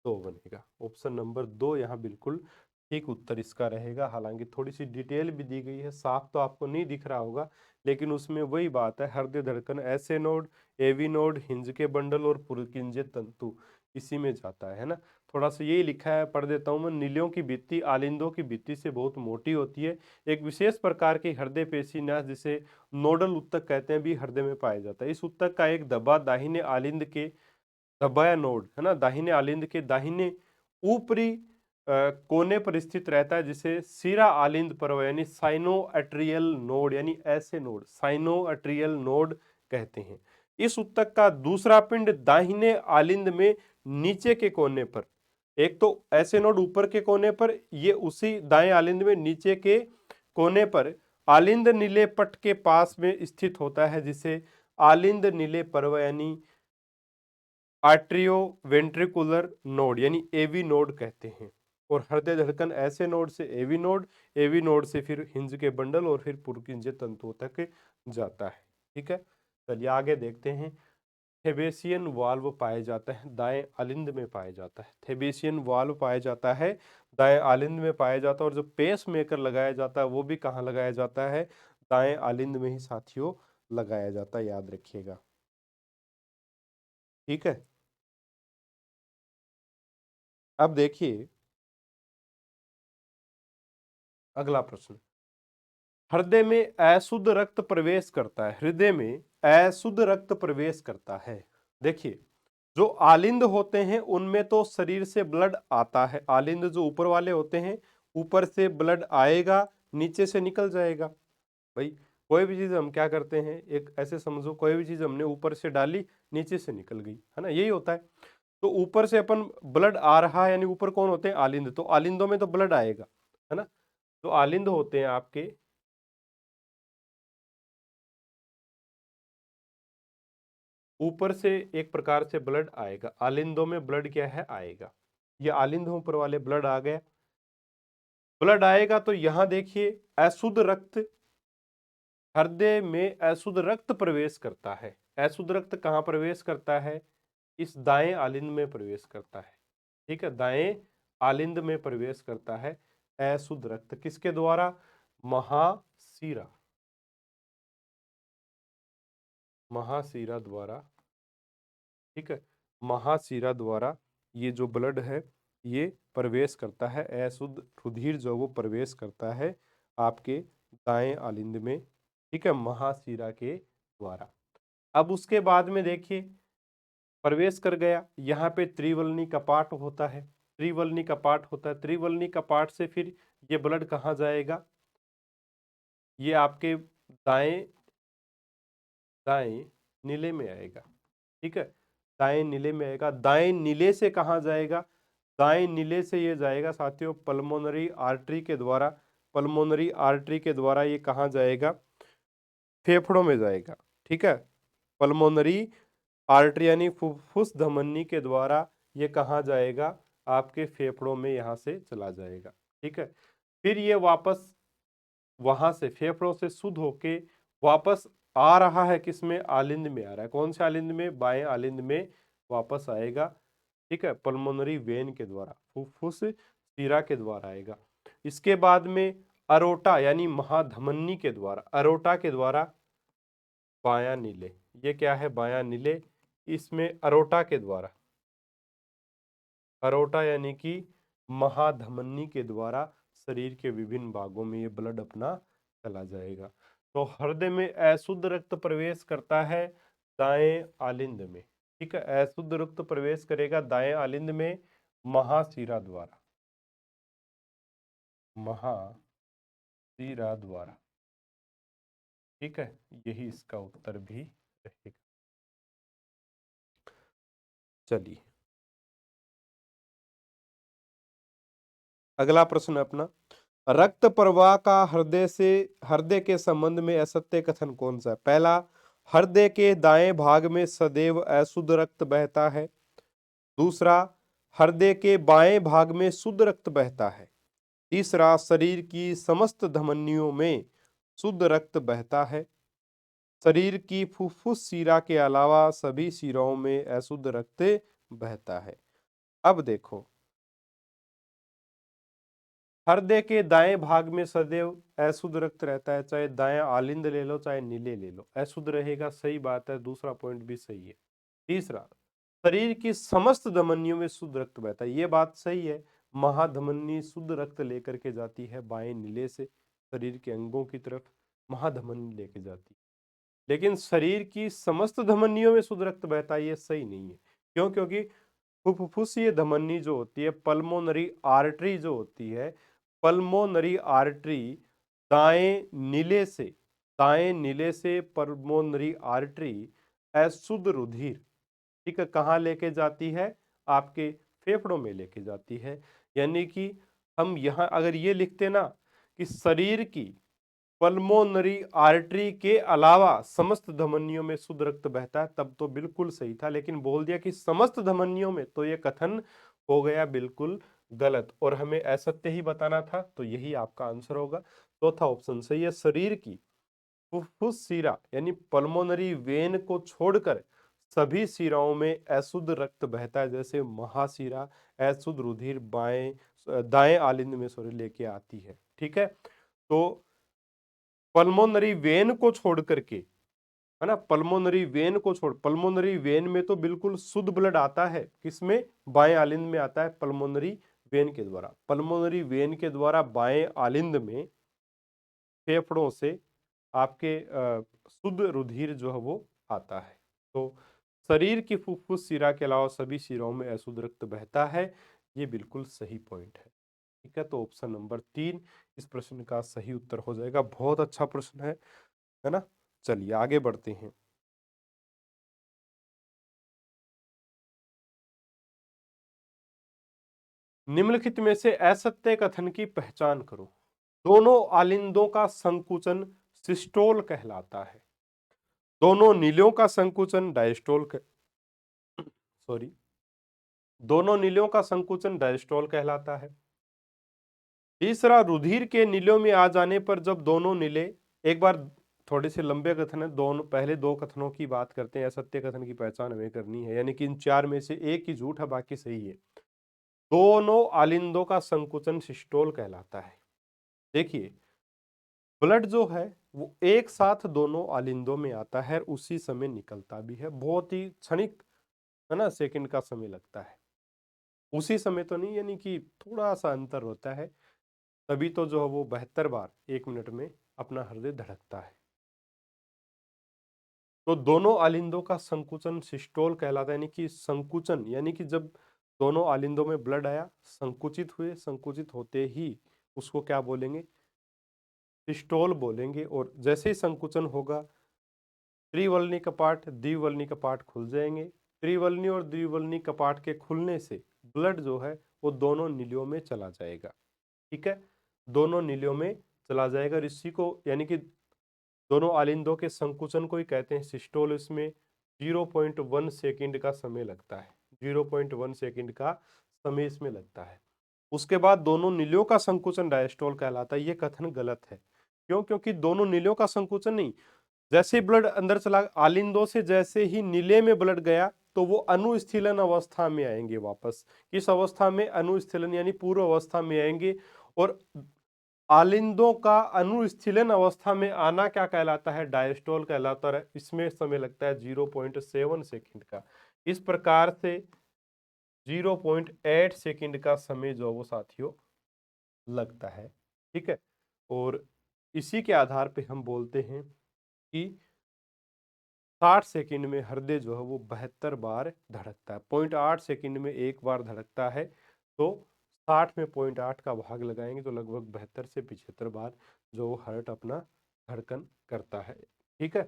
2 बनेगा, ऑप्शन नंबर 2 यहाँ बिल्कुल ठीक उत्तर इसका रहेगा। हालांकि थोड़ी सी डिटेल भी दी गई है, साफ तो आपको नहीं दिख रहा होगा, लेकिन उसमें वही बात है, हृदय धड़कन ऐसे नोड, एवी नोड, हिंज के बंडल और पुरकिंजे तंतु इसी में जाता है ना। थोड़ा सा यही लिखा है, पढ़ देता हूं मैं। नीलियों की भित्ति आलिंदों की भित्ति से बहुत मोटी होती है। एक विशेष प्रकार की हृदय पेशी न्यास जिसे नोडल उत्तक कहते हैं भी हृदय में पाया जाता है। इस उत्तक का एक धब्बा दाहिने आलिंद के, धब्बा या नोड है ना, दाहिने आलिंद के दाहिने ऊपरी कोने पर स्थित रहता है, जिसे सीरा आलिंद पर्व यानी साइनोएट्रियल नोड यानी ऐसे नोड साइनोएट्रियल नोड कहते हैं। इस उत्तक का दूसरा पिंड दाहिने आलिंद में नीचे के कोने पर, एक तो ऐसे नोड ऊपर के कोने पर, ये उसी दाएं आलिंद में नीचे के कोने पर आलिंद नीले पट के पास में स्थित होता है, जिसे आलिंद नीले पर्व यानी आर्ट्रियो वेंट्रिकुलर नोड यानी एवी नोड कहते हैं। और हृदय धड़कन ऐसे नोड से एवी नोड से फिर हिंज के बंडल और फिर पुरकिंजे तंतुओं तक जाता है। ठीक है, चलिए आगे देखते हैं। थेबेसियन वाल्व पाया जाता है दाएं आलिंद में पाया जाता है। थेबेसियन वाल्व पाया जाता है दाएं आलिंद में पाया जाता है। और जो पेस मेकर लगाया जाता है वो भी कहाँ लगाया जाता है, दाएं आलिंद में ही साथियों लगाया जाता है, याद रखिएगा। ठीक है, अब देखिए अगला प्रश्न। हृदय में अशुद्ध रक्त प्रवेश करता है, हृदय में अशुद्ध रक्त प्रवेश करता है। देखिए, जो आलिंद होते हैं उनमें तो शरीर से ब्लड आता है, आलिंद जो ऊपर वाले होते हैं ऊपर से ब्लड आएगा, नीचे से निकल जाएगा। भाई कोई भी चीज हम क्या करते हैं, एक ऐसे समझो कोई भी चीज हमने ऊपर से डाली नीचे से निकल गई, है ना, यही होता है। तो ऊपर से अपन ब्लड आ रहा है, यानी ऊपर कौन होते हैं, आलिंद, तो आलिंदों में तो ब्लड आएगा, है ना। तो आलिंद होते हैं आपके, ऊपर से एक प्रकार से ब्लड आएगा, आलिंदों में ब्लड क्या है, आएगा। ये आलिंद ऊपर वाले ब्लड आ गया, ब्लड आएगा तो यहां देखिए अशुद्ध रक्त, हृदय में अशुद्ध रक्त प्रवेश करता है। अशुद्ध रक्त कहाँ प्रवेश करता है, इस दाएं आलिंद में प्रवेश करता है। ठीक है, दाएं आलिंद में प्रवेश करता है अशुद्ध रक्त, किसके द्वारा, महासीरा, महासीरा द्वारा। ठीक है, महासीरा द्वारा ये जो ब्लड है ये प्रवेश करता है, अशुद्ध रुधिर जो वो प्रवेश करता है आपके दाएं आलिंद में। ठीक है, महासीरा के द्वारा। अब उसके बाद में देखिए प्रवेश कर गया, यहाँ पे त्रिवलनी कपाट होता है, त्रिवलनी कपाट होता है, त्रिवलनी कपाट से फिर ये ब्लड कहाँ जाएगा, ये आपके दाएं, दाएं नीले में आएगा। ठीक है, दाएं नीले में आएगा, दाएं नीले से कहाँ जाएगा, दाएं नीले से ये जाएगा साथियों पल्मोनरी आर्टरी के द्वारा, पल्मोनरी आर्टरी के द्वारा ये कहाँ जाएगा, फेफड़ों में जाएगा। ठीक है, पल्मोनरी आर्टरी यानी फुफ्फुस धमनी के द्वारा ये कहाँ जाएगा, आपके फेफड़ों में यहाँ से चला जाएगा। ठीक है, फिर ये वापस वहां से फेफड़ों से शुद्ध होके वापस आ रहा है, किसमें, आलिंद में आ रहा है, कौन से आलिंद में, बाएं आलिंद में वापस आएगा। ठीक है, पल्मोनरी वेन के द्वारा, फुफ्फुस शिरा के द्वारा आएगा। इसके बाद में अरोटा यानी महाधमनी के द्वारा, अरोटा के द्वारा बायां नीले, ये क्या है, बायां नीले, इसमें अरोटा के द्वारा, अरोटा यानी कि महाधमनी के द्वारा शरीर के विभिन्न भागों में ये ब्लड अपना चला जाएगा। तो हृदय में अशुद्ध रक्त प्रवेश करता है दाएं आलिंद में। ठीक है, अशुद्ध रक्त प्रवेश करेगा दाएं आलिंद में महाशिरा द्वारा, महाशिरा द्वारा। ठीक है, यही इसका उत्तर भी रहेगा। चलिए अगला प्रश्न अपना, रक्त प्रवाह का हृदय से, हृदय के संबंध में असत्य कथन कौन सा है। पहला, हृदय के दाएं भाग में सदैव अशुद्ध रक्त बहता है। दूसरा, हृदय के बाएं भाग में शुद्ध रक्त बहता है। तीसरा, शरीर की समस्त धमनियों में शुद्ध रक्त बहता है। शरीर की फुफ्फुस शिरा के अलावा सभी शिराओं में अशुद्ध रक्त बहता है। अब देखो, हृदय के दाएं भाग में सदैव अशुद्ध रक्त रहता है, चाहे दायां आलिंद ले लो चाहे नीले ले लो, अशुद्ध रहेगा। सही बात है, दूसरा पॉइंट भी सही है। तीसरा, शरीर की समस्त धमनियों में शुद्ध रक्त बहता है, ये बात सही है। महाधमनी शुद्ध रक्त लेकर के जाती है बाएं नीले से शरीर के अंगों की तरफ, महाधमनी लेके जाती है। लेकिन शरीर की समस्त धमनियों में शुद्ध रक्त बहता है, ये सही नहीं है। क्यों? क्योंकि फुफ्फुसीय धमनी जो होती है, पल्मोनरी आर्टरी जो होती है, पल्मोनरी आर्टरी दाएं नीले से, दाएं नीले से पल्मोनरी आर्टरी अशुद्ध रुधिर, ठीक है, कहाँ लेके जाती है? आपके फेफड़ों में लेके जाती है। यानी कि हम यहाँ अगर ये लिखते ना कि शरीर की पल्मोनरी आर्टरी के अलावा समस्त धमनियों में शुद्ध रक्त बहता है, तब तो बिल्कुल सही था। लेकिन बोल दिया कि समस्त धमनियों में, तो ये कथन हो गया बिल्कुल गलत और हमें असत्य ही बताना था, तो यही आपका आंसर होगा। चौथा ऑप्शन सही है। शरीर की फुफ्फुस शिरा यानी पल्मोनरी वेन को छोड़कर सभी शिराओं में अशुद्ध रक्त बहता है, जैसे महाशिरा अशुद्ध रुधिर दाएं आलिंद में लेके आती है, ठीक है। तो पल्मोनरी वेन को छोड़ करके, है ना, पल्मोनरी वेन को छोड़, पल्मोनरी वेन में तो बिल्कुल शुद्ध ब्लड आता है, किसमें? बाएं आलिंद में आता है पल्मोनरी वेन के द्वारा। पल्मोनरी वेन के द्वारा बाएं आलिंद में फेफड़ों से आपके शुद्ध रुधिर जो है वो आता है। तो शरीर की फुफ्फुस शिरा के अलावा सभी शिराओं में अशुद्ध रक्त बहता है, ये बिल्कुल सही पॉइंट है, ठीक है। तो ऑप्शन नंबर 3 इस प्रश्न का सही उत्तर हो जाएगा। बहुत अच्छा प्रश्न है ना। चलिए आगे बढ़ते हैं। निम्नलिखित में से असत्य कथन की पहचान करो। दोनों आलिंदों का संकुचन सिस्टोल कहलाता है, दोनों नीलियों का संकुचन डायस्टोल सॉरी, दोनों नीलियों का संकुचन डायस्टोल कहलाता है। तीसरा, रुधिर के नीलियों में आ जाने पर जब दोनों नीले, एक बार थोड़े से लंबे कथन है, दोनों पहले दो कथनों की बात करते हैं, असत्य कथन की पहचान हमें करनी है, यानी कि इन चार में से एक ही झूठ है, बाकी सही है। दोनों आलिंदों का संकुचन सिस्टोल कहलाता है। देखिए, ब्लड जो है वो एक साथ दोनों आलिंदों में आता है, उसी समय निकलता भी है, बहुत ही क्षणिक, है ना, सेकंड का समय लगता है, उसी समय तो नहीं, यानी कि थोड़ा सा अंतर होता है, तभी तो जो है वो 72 बार 1 मिनट में अपना हृदय धड़कता है। तो दोनों आलिंदों का संकुचन सिस्टोल कहलाता है, यानी कि संकुचन, यानी कि जब दोनों आलिंदों में ब्लड आया, संकुचित हुए, संकुचित होते ही उसको क्या बोलेंगे? सिस्टोल बोलेंगे। और जैसे ही संकुचन होगा, त्रिवलनी कपाट द्विवलनी कपाट खुल जाएंगे। त्रिवलनी और द्विवलनी कपाट के खुलने से ब्लड जो है वो दोनों नीलियों में चला जाएगा, ठीक है, दोनों नीलियों में चला जाएगा। इसी को, यानी कि दोनों आलिंदों के संकुचन को ही कहते हैं सिस्टोल। इसमें 0.1 सेकंड का समय लगता है, 0.1 सेकंड का समय इसमें लगता है। उसके बाद दोनों नीलियों का संकुचन डायस्टोल कहलाता है। ये कथन गलत है। क्यों? क्योंकि दोनों नीलियों का संकुचन नहीं, जैसे ही ब्लड अंदर चला, आलिंदों से जैसे ही नीले में ब्लड गया तो वो अनुस्थीलन अवस्था में आएंगे वापस। किस अवस्था में? अनुस्थीलन, यानी पूर्व अवस्था में आएंगे। और आलिंदों का अनुस्थीलन अवस्था में आना क्या कहलाता है? डायस्टोल कहलाता है। इसमें समय लगता है 0.7 सेकंड का। इस प्रकार से 0.8 सेकंड का समय जो वो साथियों लगता है, ठीक है। और इसी के आधार पे हम बोलते हैं कि 60 सेकंड में हृदय जो है वो 72 बार धड़कता है। 0.8 सेकंड में एक बार धड़कता है, तो 60 में 0.8 का भाग लगाएंगे तो लगभग 72 से 75 बार जो हार्ट अपना धड़कन करता है, ठीक है।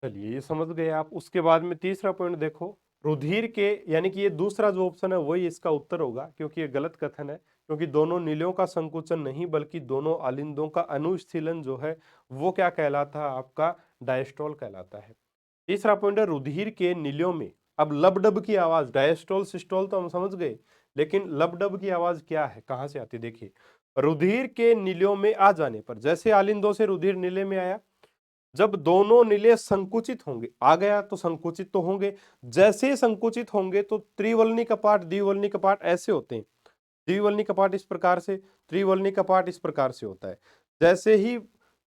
चलिए, ये समझ गए आप। उसके बाद में तीसरा पॉइंट देखो, रुधिर के, यानी कि ये दूसरा जो ऑप्शन है वही इसका उत्तर होगा, क्योंकि ये गलत कथन है। क्योंकि दोनों नीलियों का संकुचन नहीं, बल्कि दोनों आलिंदों का अनुस्थीलन जो है वो क्या कहलाता है? आपका डायस्टोल कहलाता है। तीसरा पॉइंट है, रुधिर के नीलियों में अब लबडब की आवाज, डायस्टोल सिस्टोल तो हम समझ गए, लेकिन लबडब की आवाज क्या है, कहां से आती है? देखिए, रुधिर के नीलियों में आ जाने पर, जैसे आलिंदों से रुधिर नीले में आया, जब दोनों नीले संकुचित होंगे, आ गया तो संकुचित तो होंगे, जैसे संकुचित होंगे तो त्रिवलनी कपाट द्विवलनी कपाट ऐसे होते हैं, द्विवल्नी कपाट इस प्रकार से, त्रिवल्नी कपाट इस प्रकार से होता है। जैसे ही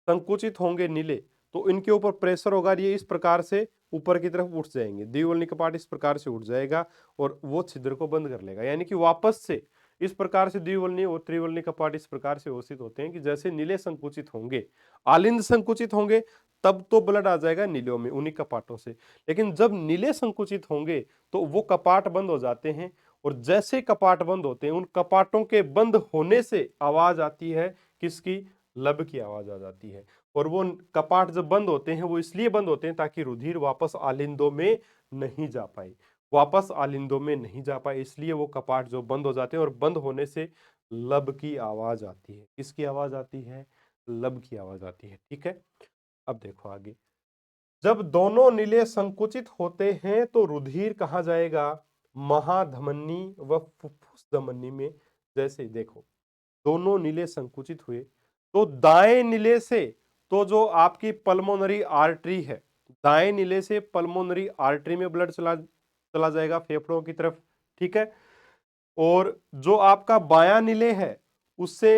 संकुचित होंगे नीले तो इनके ऊपर प्रेशर होगा, ये इस प्रकार से ऊपर की तरफ उठ जाएंगे। द्विवल्नी कपाट इस प्रकार से उठ जाएगा और वो छिद्र को बंद कर लेगा, यानी कि वापस से इस प्रकार से द्विवल्नी और त्रिवल्नी कपाट इस प्रकार से व्यवस्थित होते हैं कि जैसे नीले संकुचित होंगे, आलिंद संकुचित होंगे, तब तो ब्लड आ जाएगा नीलों में उन्हीं कपाटों से। लेकिन जब नीले संकुचित होंगे तो वो कपाट बंद हो जाते हैं, और जैसे कपाट बंद होते हैं उन कपाटों के बंद होने से आवाज आती है, किसकी? लब की आवाज आ जाती है। और वो कपाट जब बंद होते हैं वो इसलिए बंद होते हैं ताकि रुधिर वापस आलिंदों में नहीं जा पाए, वापस आलिंदों में नहीं जा पाए, इसलिए वो कपाट जो बंद हो जाते हैं, और बंद होने से लब की आवाज आती है। किसकी आवाज आती है? लब की आवाज आती है। ठीक है, अब देखो आगे। जब दोनों नीले संकुचित होते हैं तो रुधिर कहाँ जाएगा? महाधमनी व फुफ्फुस धमनी में। जैसे देखो दोनों नीले संकुचित हुए तो दाएं नीले से, तो जो आपकी पल्मोनरी आर्टरी है, दाएं नीले से पल्मोनरी आर्टरी में ब्लड चला चला जाएगा फेफड़ों की तरफ। ठीक है, और जो आपका बायां नीले है उससे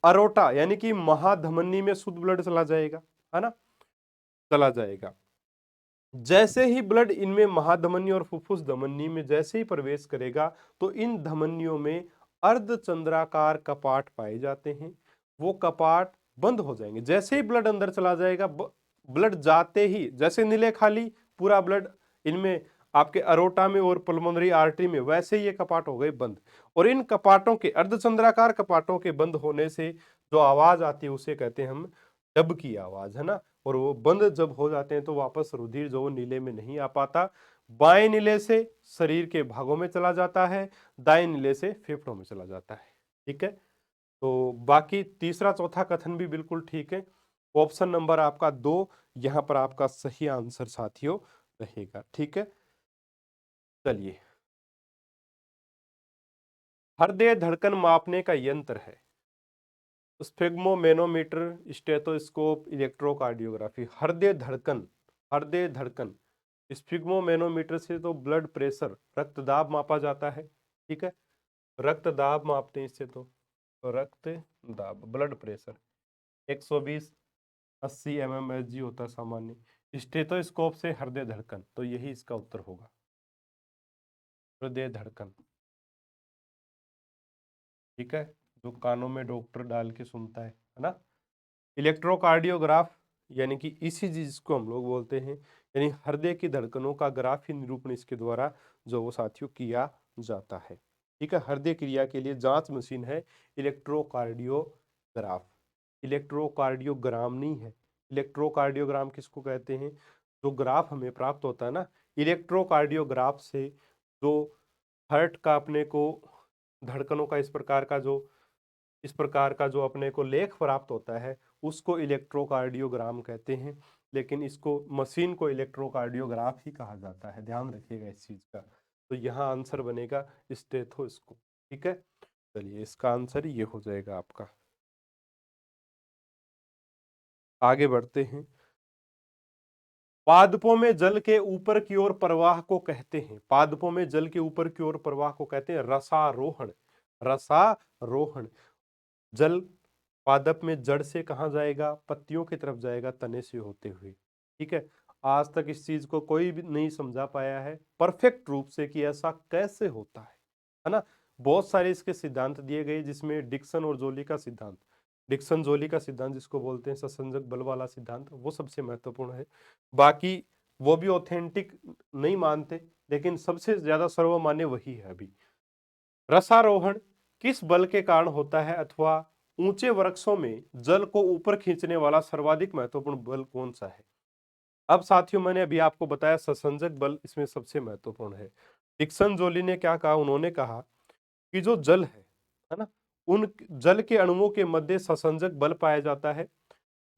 अरोटा यानी कि महाधमनी में शुद्ध ब्लड चला जाएगा, है ना, चला जाएगा। जैसे ही ब्लड इनमें महाधमनी और फुफ्फुस धमनी में जैसे ही प्रवेश करेगा तो इन धमनियों में अर्धचंद्राकार कपाट पाए जाते हैं, वो कपाट बंद हो जाएंगे। जैसे ही ब्लड अंदर चला जाएगा, ब्लड जाते ही जैसे नीले खाली पूरा ब्लड इनमें आपके अरोटा में और पल्मोनरी आर्टरी में, वैसे ही ये कपाट हो गए बंद। और इन कपाटों के, अर्धचंद्राकार कपाटों के बंद होने से जो आवाज आती है उसे कहते हैं हम डब की आवाज, है ना। और वो बंद जब हो जाते हैं तो वापस रुधिर जो नीले में नहीं आ पाता, बाएं नीले से शरीर के भागों में चला जाता है, दाएं नीले से फेफड़ों में चला जाता है। ठीक है, तो बाकी तीसरा चौथा कथन भी बिल्कुल ठीक है। ऑप्शन नंबर आपका 2 यहां पर आपका सही आंसर साथियों रहेगा। ठीक है, चलिए। हृदय धड़कन मापने का यंत्र है स्फिग्मोमेनोमीटर, स्टेथोस्कोप, इलेक्ट्रोकार्डियोग्राफी। हृदय धड़कन, हृदय धड़कन, स्फिग्मोमेनोमीटर से तो ब्लड प्रेशर, रक्तदाब मापा जाता है। ठीक है, रक्तदाब मापते हैं इससे, तो रक्त दाब, ब्लड प्रेशर 120 80 mmHg होता है सामान्य। स्टेथोस्कोप से हृदय धड़कन, तो यही इसका उत्तर होगा, हृदय धड़कन। ठीक है, जो कानों में डॉक्टर डाल के सुनता है ना। इलेक्ट्रोकार्डियोग्राफ यानी कि ईसीजी जिसको हम लोग बोलते हैं, यानी हृदय की धड़कनों का ग्राफी निरूपण इसके द्वारा जो वो साथियों किया जाता है। ठीक है, हृदय क्रिया के लिए जांच मशीन है इलेक्ट्रोकार्डियोग्राफ, इलेक्ट्रोकार्डियोग्राम नहीं है। इलेक्ट्रोकार्डियोग्राम किसको कहते हैं? जो ग्राफ हमें प्राप्त होता है ना इलेक्ट्रोकार्डियोग्राफ से, जो हार्ट का अपने को धड़कनों का इस प्रकार का जो अपने को लेख प्राप्त होता है उसको इलेक्ट्रोकार्डियोग्राम कहते हैं। लेकिन इसको मशीन को इलेक्ट्रोकार्डियोग्राफ ही कहा जाता है, ध्यान रखिएगा इस चीज का। तो यहाँ आंसर बनेगा स्टेथोस्कोप। ठीक है, चलिए इसका आंसर ये हो जाएगा आपका। आगे बढ़ते हैं। पादपों में जल के ऊपर की ओर प्रवाह को कहते हैं, पादपों में जल के ऊपर की ओर प्रवाह को कहते हैं रसारोहण। रसारोहण। जल पादप में जड़ से कहाँ जाएगा? पत्तियों की तरफ जाएगा, तने से होते हुए। ठीक है, आज तक इस चीज को कोई भी नहीं समझा पाया है परफेक्ट रूप से कि ऐसा कैसे होता है ना। बहुत सारे इसके सिद्धांत दिए गए जिसमें डिक्सन और जोली का सिद्धांत, डिक्सन जोली का सिद्धांत जिसको बोलते हैं ससंजक बल वाला सिद्धांत, वो सबसे महत्वपूर्ण है। बाकी वो भी ऑथेंटिक नहीं मानते, लेकिन सबसे ज्यादा सर्वमान्य वही है अभी। रसारोहण किस बल के कारण होता है, अथवा ऊंचे वृक्षों में जल को ऊपर खींचने वाला सर्वाधिक महत्वपूर्ण बल कौन सा है? अब साथियों मैंने अभी आपको बताया ससंजक बल इसमें सबसे महत्वपूर्ण है। डिक्सन जोली ने क्या कहा? उन्होंने कहा कि जो जल है ना, उन जल के अणुओं के मध्य ससंजक बल पाया जाता है,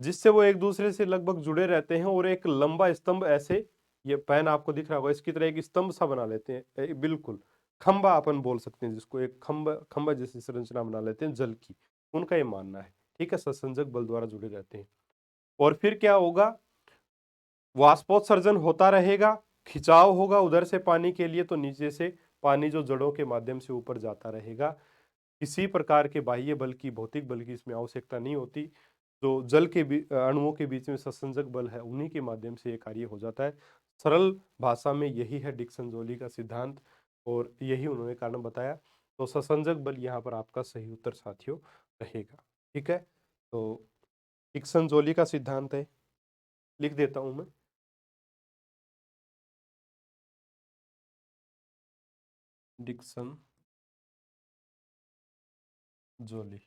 जिससे वो एक दूसरे से लगभग जुड़े रहते हैं और एक लंबा स्तंभ, ऐसे ये पेन आपको दिख रहा होगा, इसकी तरह एक स्तंभ सा बना लेते हैं, बिल्कुल खंबा अपन बोल सकते हैं जिसको, एक खंबा खंबा जैसी संरचना बना लेते हैं जल की। उनका ये मानना है। ठीक है, ससंजक बल द्वारा जुड़े रहते हैं। और फिर क्या होगा? वाष्पोत्सर्जन होता रहेगा, खिंचाव होगा उधर से पानी के लिए, तो नीचे से पानी जो जड़ों के माध्यम से ऊपर जाता रहेगा। किसी प्रकार के बाह्य बल की, भौतिक बल की इसमें आवश्यकता नहीं होती। जो जल के अणुओं के बीच में ससंजक बल है उन्हीं के माध्यम से ये कार्य हो जाता है। सरल भाषा में यही है डिक्सन जोली का सिद्धांत, और यही उन्होंने कारण बताया। तो ससंजक बल यहाँ पर आपका सही उत्तर साथियों रहेगा। ठीक है, तो डिक्सन जोली का सिद्धांत है, लिख देता हूं मैं। डिक्सन जोली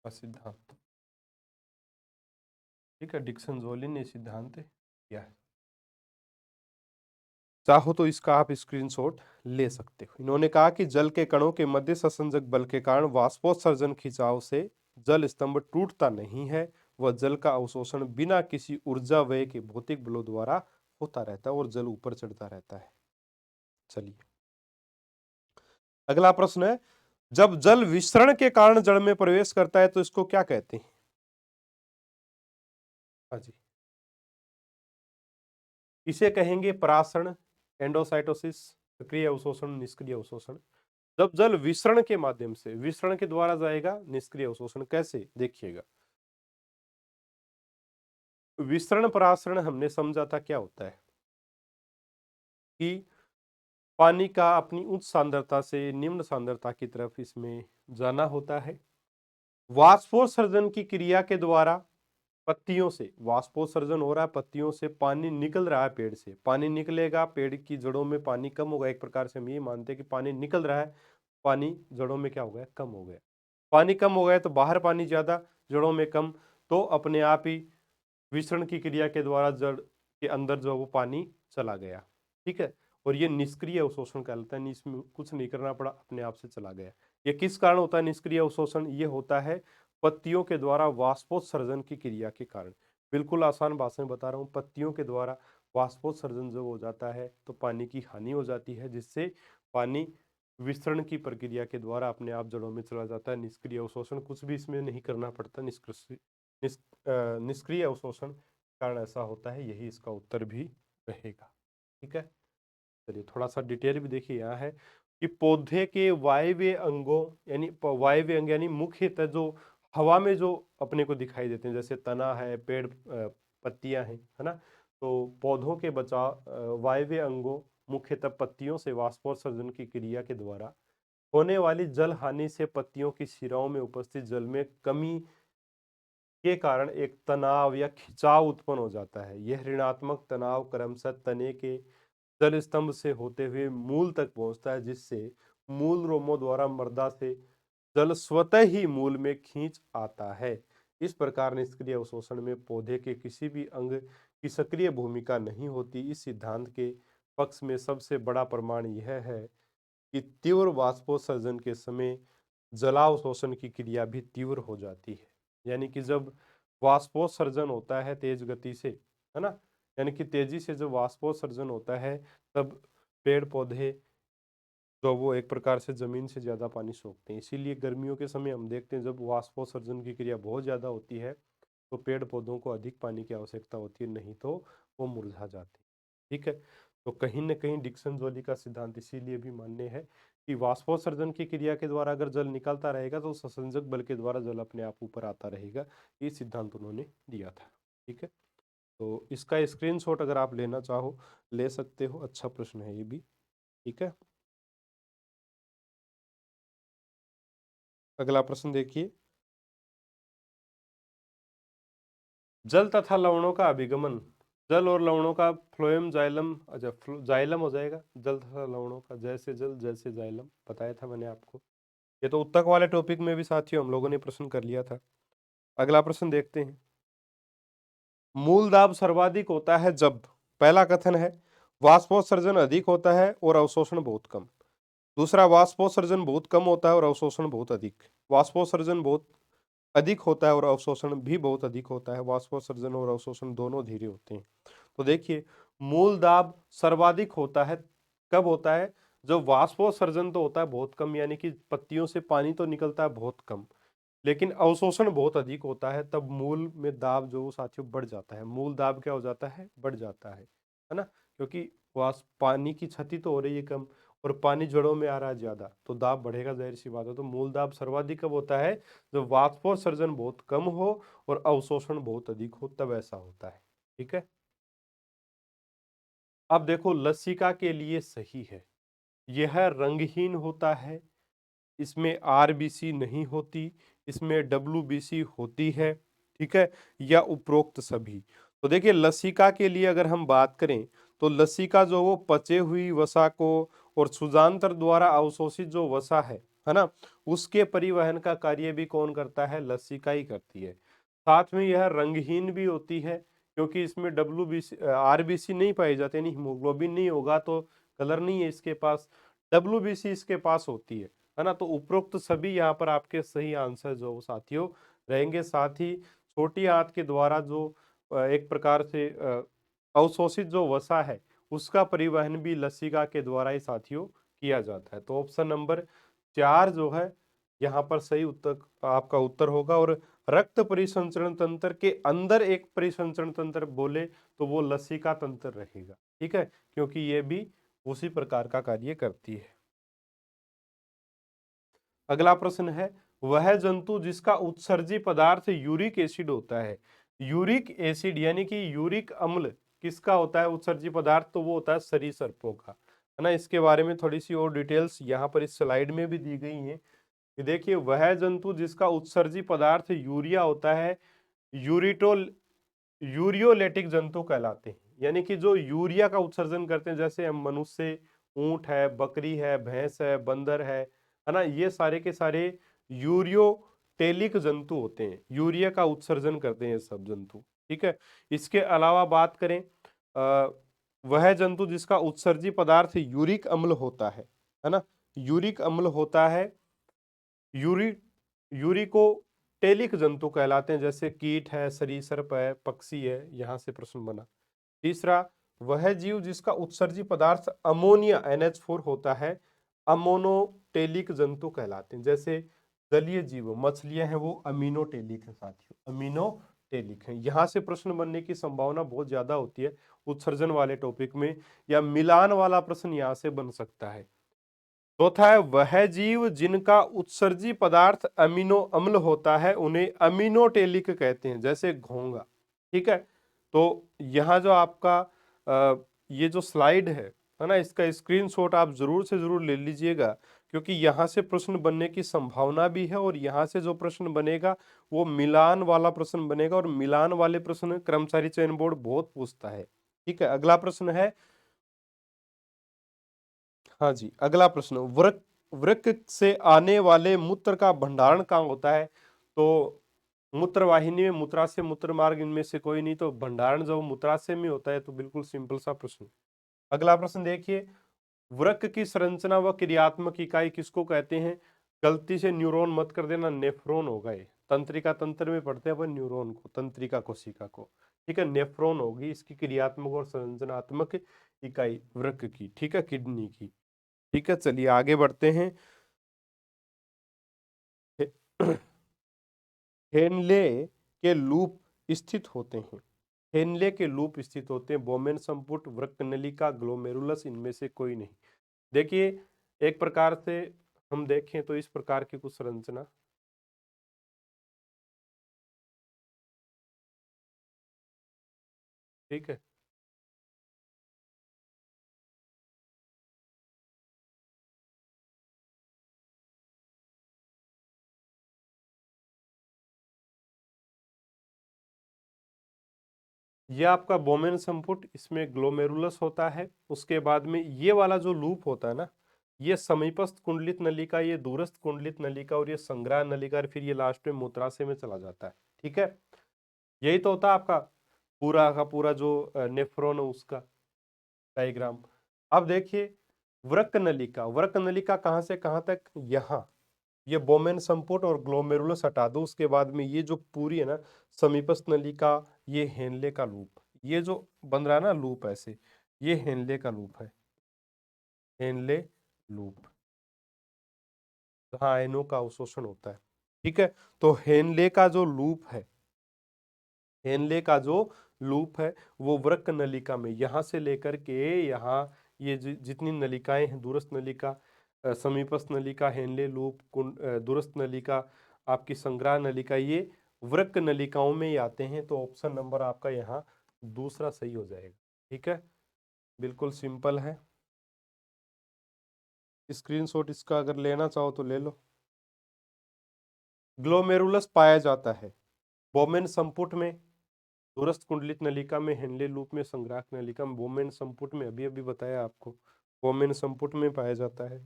का सिद्धांत, ठीक है, डिक्सन जोली ने सिद्धांत किया है। चाहो तो इसका आप स्क्रीनशॉट ले सकते हो। इन्होंने कहा कि जल के कणों के मध्य ससंजक बल के कारण वाष्पोत्सर्जन खिंचाव से जल स्तंभ टूटता नहीं है, वह जल का अवशोषण बिना किसी ऊर्जा व्यय के भौतिक बलों द्वारा होता रहता है और जल ऊपर चढ़ता रहता है। चलिए, अगला प्रश्न है, जब जल विसरण के कारण जड़ में प्रवेश करता है तो इसको क्या कहते हैं? हाँ जी, इसे कहेंगे परासरण, एंडोसाइटोसिस, सक्रिय अवशोषण, निष्क्रिय अवशोषण। जब जल विसरण के माध्यम से, विसरण के द्वारा जाएगा, निष्क्रिय अवशोषण। कैसे, देखिएगा। विसरण परासरण हमने समझा था क्या होता है कि पानी का अपनी उच्च सांद्रता से निम्न सांद्रता की तरफ इसमें जाना होता है। वाष्पोत्सर्जन की क्रिया के द्वारा पत्तियों से वाष्पोत्सर्जन हो रहा है, पत्तियों से पानी निकल रहा है, पेड़ से पानी निकलेगा, पेड़ की जड़ों में पानी कम होगा। एक प्रकार से हम ये मानते हैं कि पानी निकल रहा है, पानी जड़ों में क्या हो गया, कम हो गया। पानी कम हो गया तो बाहर पानी ज्यादा, जड़ों में कम, तो अपने आप ही विसरण की क्रिया के द्वारा जड़ के अंदर जो वो पानी चला गया। ठीक है, और ये निष्क्रिय अवशोषण कहलाता है, इसमें कुछ नहीं करना पड़ा, अपने आप से चला गया। ये किस कारण होता है निष्क्रिय अवशोषण? ये होता है पत्तियों के द्वारा वाष्पोत्सर्जन की क्रिया के कारण। बिल्कुल आसान भाषा में बता रहा हूँ, पत्तियों के द्वारा वाष्पोत्सर्जन जब हो जाता है तो पानी की हानि हो जाती है, जिससे पानी विसरण की प्रक्रिया के द्वारा अपने आप जड़ों में चला जाता है। निष्क्रिय अवशोषण कुछ भी इसमें नहीं करना पड़ता, निष्क्रिय अवशोषण कारण ऐसा होता है, यही इसका उत्तर भी रहेगा। ठीक है, चलिए थोड़ा सा डिटेल भी देखिए। यहाँ है कि पौधे के वायव्य अंगों, यानी वायव्य अंग यानी मुख्यतः जो हवा में जो अपने को दिखाई देते हैं, जैसे तना है, पेड़, पत्तियां हैं, है ना। तो पौधों के बचाव वायव्य अंगों, मुख्यतः पत्तियों से वाष्पोत्सर्जन की क्रिया के द्वारा होने वाली जल हानि से पत्तियों की शिराओं में उपस्थित जल में कमी के कारण एक तनाव या खिंचाव उत्पन्न हो जाता है। यह ऋणात्मक तनाव क्रमशः तने के जल स्तंभ से होते हुए मूल तक पहुंचता है, जिससे मूल रोमों द्वारा मृदा से जल स्वतः ही मूल में खींच आता है। इस प्रकार निष्क्रिय अवशोषण में पौधे के किसी भी अंग की सक्रिय भूमिका नहीं होती। इस सिद्धांत के पक्ष में सबसे बड़ा प्रमाण यह है कि तीव्र वाष्पोत्सर्जन के समय जलावशोषण की क्रिया भी तीव्र हो जाती है। यानी कि जब वाष्पोत्सर्जन होता है तेज गति से, है ना, यानी कि तेजी से जब वाष्पोत्सर्जन होता है तब पेड़ पौधे तो वो एक प्रकार से जमीन से ज्यादा पानी सोखते हैं। इसीलिए गर्मियों के समय हम देखते हैं जब वाष्पोत्सर्जन की क्रिया बहुत ज्यादा होती है तो पेड़ पौधों को अधिक पानी की आवश्यकता होती है, नहीं तो वो मुरझा जाते हैं। ठीक है, तो कहीं ना कहीं डिक्सन जोली का सिद्धांत इसीलिए भी मान्य है कि वाष्पोत्सर्जन की क्रिया के द्वारा अगर जल निकलता रहेगा तो ससंजक बल के द्वारा जल अपने आप ऊपर आता रहेगा। ये सिद्धांत उन्होंने दिया था। ठीक है, तो इसका स्क्रीनशॉट अगर आप लेना चाहो ले सकते हो, अच्छा प्रश्न है ये भी। ठीक है, अगला प्रश्न देखिए, जल तथा लवणों का अभिगमन, जल और लवणों का फ्लोएम जाइलम, अच्छा जाइलम हो जाएगा, जल तथा लवणों का, जैसे जल जैसे जाइलम बताया था मैंने आपको। ये तो उत्तक वाले टॉपिक में भी साथियों हम लोगों ने प्रश्न कर लिया था। अगला प्रश्न देखते हैं, मूल दाब सर्वाधिक होता है जब, पहला कथन है वाष्पोत्सर्जन अधिक होता है और अवशोषण बहुत कम। दूसरा, वाष्पोत्सर्जन बहुत कम होता है और अवशोषण बहुत अधिक। वाष्पोत्सर्जन बहुत अधिक होता है और अवशोषण भी बहुत अधिक होता है। वाष्पोत्सर्जन और अवशोषण दोनों धीरे होते हैं। तो देखिए, मूल दाब सर्वाधिक होता है कब होता है? जब वाष्पोत्सर्जन तो होता है बहुत कम, यानी कि पत्तियों से पानी तो निकलता है बहुत कम, लेकिन अवशोषण बहुत अधिक होता है, तब मूल में दाब जो साथियों बढ़ जाता है। मूल दाब क्या हो जाता है? बढ़ जाता है ना, क्योंकि वाष्प पानी की क्षति तो हो रही है कम, और पानी जड़ों में आ रहा है ज्यादा, तो दाब बढ़ेगा, जाहिर सी बात है। तो मूल दाब सर्वाधिक कब होता है? जब वाष्पोत्सर्जन बहुत कम हो और अवशोषण बहुत अधिक हो, तब ऐसा होता है। ठीक है, अब देखो लसिका के लिए सही है, यह रंगहीन होता है, इसमें आरबीसी नहीं होती, इसमें डब्ल्यूबीसी होती है। ठीक है, या उपरोक्त सभी। तो देखिए लसिका के लिए अगर हम बात करें तो लसिका जो वो पचे हुई वसा को और सुजांतर द्वारा अवशोषित जो वसा है ना, उसके परिवहन का कार्य भी कौन करता है? लसिका ही करती है। साथ में यह रंगहीन भी होती है, क्योंकि इसमें डब्ल्यूबीसी आरबीसी नहीं पाई जाती, यानी हीमोग्लोबिन नहीं होगा तो कलर नहीं है इसके पास, डब्ल्यूबीसी इसके पास होती है ना। तो उपरोक्त सभी यहाँ पर आपके सही आंसर जो साथियों रहेंगे। साथ ही छोटी आंत के द्वारा जो एक प्रकार से अवशोषित जो वसा है उसका परिवहन भी लसिका के द्वारा ही साथियों किया जाता है। तो ऑप्शन नंबर 4 जो है यहाँ पर सही उत्तर आपका उत्तर होगा। और रक्त परिसंचरण तंत्र के अंदर एक परिसंचरण तंत्र बोले तो वो लसिका तंत्र रहेगा। ठीक है, क्योंकि ये भी उसी प्रकार का कार्य करती है। अगला प्रश्न है, वह जंतु जिसका उत्सर्जी पदार्थ यूरिक एसिड होता है। यूरिक एसिड यानी कि यूरिक अम्ल किसका होता है उत्सर्जी पदार्थ? तो वो होता है सरीसृपों का, है ना। इसके बारे में थोड़ी सी और डिटेल्स यहाँ पर इस स्लाइड में भी दी गई हैं कि देखिए वह जंतु जिसका उत्सर्जी पदार्थ यूरिया होता है, यूरिटोल यूरियोलेटिक जंतु कहलाते हैं। यानी कि जो यूरिया का उत्सर्जन करते हैं, जैसे हम मनुष्य, ऊंट है, बकरी है, भैंस है, बंदर है ना, ये सारे के सारे यूरियोटेलिक जंतु होते हैं, यूरिया का उत्सर्जन करते हैं सब जंतु। ठीक है, इसके अलावा बात करें वह जंतु जिसका उत्सर्जी पदार्थ यूरिक अम्ल होता है ना, यूरिक अम्ल होता है, यूरी यूरिकोटेलिक जंतु कहलाते हैं, जैसे कीट है, सरीसृप है, पक्षी है। यहां से प्रश्न बना। तीसरा, वह जीव जिसका उत्सर्जी पदार्थ अमोनिया NH4 होता है, अमोनोटेलिक जंतु कहलाते हैं। जैसे जलीय जीव मछलियां हैं, वो अमीनोटेलिक है साथियों, अमीनोटेलिक है। यहां से प्रश्न बनने की संभावना बहुत ज्यादा होती है उत्सर्जन वाले टॉपिक में, या मिलान वाला प्रश्न यहां से बन सकता है। चौथा है, वह जीव जिनका उत्सर्जी पदार्थ अमीनो अम्ल होता है उन्हें अमीनोटेलिक कहते हैं, जैसे घोंघा। ठीक है, तो यहाँ जो आपका ये जो स्लाइड है ना, इसका स्क्रीनशॉट आप जरूर से जरूर ले लीजिएगा, क्योंकि यहाँ से प्रश्न बनने की संभावना भी है। और यहाँ से जो प्रश्न बनेगा वो मिलान वाला प्रश्न बनेगा, और मिलान वाले प्रश्न कर्मचारी चयन बोर्ड बहुत पूछता है। ठीक है, अगला प्रश्न है, हाँ जी, अगला प्रश्न, वृक्क वृक्क से आने वाले मूत्र का भंडारण कहाँ होता है? तो मूत्रवाहिनी में, मूत्राशय, मूत्र मार्ग, इनमें से कोई नहीं, तो भंडारण जो मूत्राशय में होता है। तो बिल्कुल सिंपल सा प्रश्न। अगला प्रश्न देखिए, वृक्क की संरचना व क्रियात्मक इकाई किसको कहते हैं? गलती से न्यूरॉन मत कर देना, नेफ्रॉन होगा ये। तंत्रिका तंत्र में पढ़ते हैं अपन न्यूरॉन को, तंत्रिका कोशिका को। ठीक है, नेफ्रॉन होगी इसकी क्रियात्मक और संरचनात्मक इकाई वृक्क की। ठीक है, किडनी की। ठीक है, चलिए आगे बढ़ते हैं। हेनले के लूप स्थित होते हैं, हेनले के लूप स्थित होते हैं, बोमेन संपुट, वृक्क नलिका, ग्लोमेरुलस, इनमें से कोई नहीं। देखिए एक प्रकार से हम देखें तो इस प्रकार की कुछ संरचना, ठीक है। ये आपका बोमेन संपुट, इसमें ग्लोमेरुलस होता है। उसके बाद में ये वाला जो लूप होता है ना, ये समीपस्थ कुंडलित नलिका, ये दूरस्थ कुंडलित नलिका, और ये संग्रह नलिका, और फिर ये लास्ट में मूत्राशय में चला जाता है। ठीक है, यही तो होता है आपका पूरा का पूरा जो नेफ्रॉन है उसका डायग्राम। अब देखिए वृक्क नलिका, वृक्क नलिका कहाँ से कहाँ तक? यहाँ, ये बोमेन संपुट और ग्लोमेरुलस हटा दो, उसके बाद में ये जो पूरी है ना समीपस्थ नलिका, ये हेनले का लूप, ये जो बन रहा है ना लूप ऐसे, ये हेनले का लूप है, हेनले लूप। हाँ, आयनों का अवशोषण होता है। ठीक है, तो हेनले का जो लूप है, हेनले का जो लूप है वो वृक्क नलिका में यहाँ से लेकर के यहाँ ये जितनी नलिकाएं हैं, दूरस्थ नलिका, समीपस्थ नलिका, हेनले लूप, दूरस्थ नलिका, आपकी संग्रह नलिका, ये वृक्क नलिकाओं में ही आते हैं। तो ऑप्शन नंबर आपका यहाँ दूसरा सही हो जाएगा। ठीक है, बिल्कुल सिंपल है। स्क्रीनशॉट इसका अगर लेना चाहो तो ले लो। ग्लोमेरुलस पाया जाता है बोमेन संपुट में, दूरस्थ कुंडलित नलिका में, हेनले लूप में, संग्राहक नलिका में। बोमेन संपुट में अभी अभी बताया आपको, बोमेन संपुट में पाया जाता है।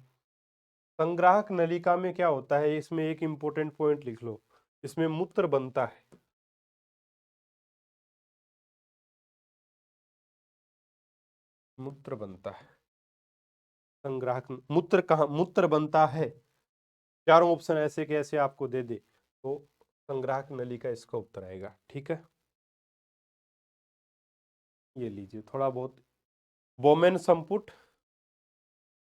संग्राहक नलिका में क्या होता है, इसमें एक इंपॉर्टेंट पॉइंट लिख लो, इसमें मूत्र बनता है। मूत्र बनता है संग्राहक, मूत्र कहाँ मूत्र बनता है, चारों ऑप्शन ऐसे के ऐसे आपको दे दे तो संग्राहक नलिका इसका उत्तर आएगा। ठीक है, ये लीजिए थोड़ा बहुत। बोमेन संपुट,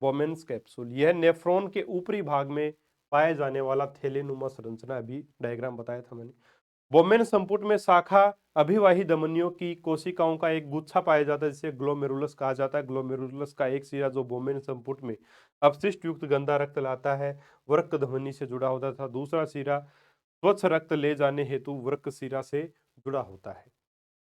बोमेन्स कैप्सूल, यह नेफ्रॉन के ऊपरी भाग में पाए जाने वाला थैलेनुमा संरचना, अभी डायग्राम बताया था मैंने। बोमेन संपुट में शाखा अभिवाही धमनियों की कोशिकाओं का एक गुच्छा पाया जाता है, जिसे ग्लोमेरुलस कहा जाता है। ग्लोमेरुलस का एक सिरा जो बोमेन संपुट में अपशिष्ट युक्त गंदा रक्त लाता है, वृक्क धमनी से जुड़ा होता था। दूसरा सिरा स्वच्छ रक्त ले जाने हेतु वृक्क सिरा से जुड़ा होता है।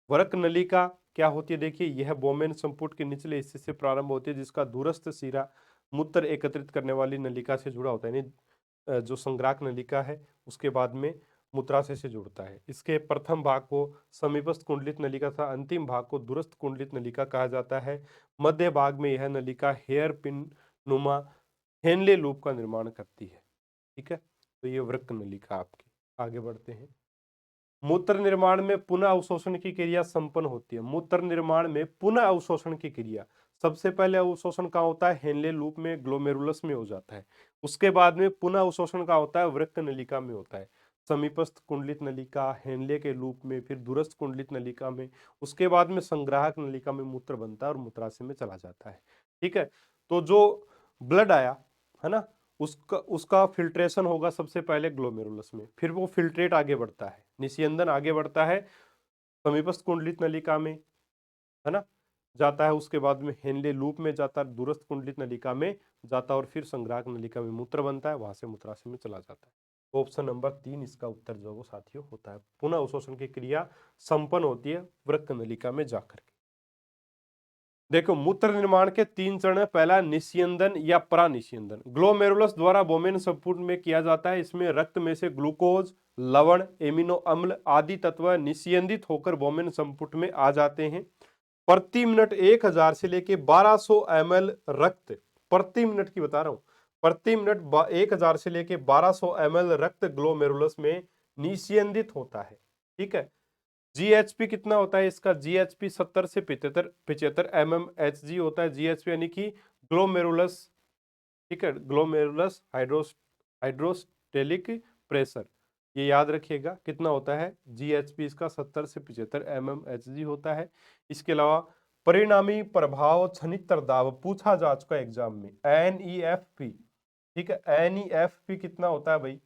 वृक्क नलिका क्या होती है, देखिए यह बोमेन संपुट के निचले हिस्से से प्रारंभ होती है, जिसका दूरस्थ सिरा मूत्र एकत्रित करने वाली नलिका से जुड़ा होता है, यानी जो संग्राहक नलिका है उसके बाद में मूत्राशय से जुड़ता है। इसके प्रथम भाग को समीपस्थ कुंडलित नलिका तथा अंतिम भाग को दूरस्थ कुंडलित नलिका कहा जाता है। मध्य भाग में यह नलिका हेयर पिन नुमा हेनले लूप का निर्माण करती है। ठीक है, तो ये वृक्क नलिका आपकी। आगे बढ़ते हैं। मूत्र निर्माण में पुनः अवशोषण की क्रिया संपन्न होती है। मूत्र निर्माण में पुनः अवशोषण की क्रिया, सबसे पहले अवशोषण का होता है हेनले लूप में, ग्लोमेरुलस में हो जाता है। उसके बाद में पुनः अवशोषण का होता है वृक्क नलिका में होता है, समीपस्थ कुंडलित नलिका, हेनले के लूप में, फिर दूरस्थ कुंडलित नलिका में, उसके बाद में संग्राहक नलिका में मूत्र बनता है और मूत्राशय में चला जाता है। ठीक है, तो जो ब्लड आया है ना, उसका उसका फिल्ट्रेशन होगा सबसे पहले ग्लोमेरुलस में, फिर वो फिल्ट्रेट आगे बढ़ता है, निस्यंदन आगे बढ़ता है समीपस्थ कुंडलित नलिका में, है ना, जाता है। उसके बाद में हेनले लूप में जाता है, दूरस्थ कुंडलित नलिका में जाता है और फिर संग्राहक नलिका में मूत्र बनता है, वहां से मूत्राशय में चला जाता है। तो ऑप्शन नंबर 3 इसका उत्तर जो वो साथियों होता है, पुनः अवशोषण की क्रिया संपन्न होती है वृक्क नलिका में जाकर के। देखो मूत्र निर्माण के 3 चरण है। पहला निस्यंदन या प्रानिस्यंदन, ग्लोमेरुलस द्वारा बोमेन संपुट में किया जाता है। इसमें रक्त में से ग्लूकोज, लवण, एमिनो अम्ल आदि तत्व निस्यंदित होकर बोमेन संपुट में आ जाते हैं। प्रति मिनट 1000 से लेके 1200 ml रक्त, प्रति मिनट की बता रहा हूं, प्रति मिनट 1000 से लेके 1200 ml रक्त ग्लोमेरुलस में निस्यंदित होता है। ठीक है, जीएचपी कितना होता है इसका, जीएचपी 70 से 75 mmHg होता है जीएचपी, यानी कि ग्लोमेरुलस, ठीक है, ग्लोमेरुलस हाइड्रोस्टेलिक प्रेशर, ये याद रखिएगा कितना होता है जीएचपी इसका 70 से 75 mmHg होता है। इसके अलावा परिणामी प्रभाव छनित्र दाब पूछा जा चुका एग्जाम में, एनईएफपी। ठीक है, एनईएफपी कितना होता है भाई,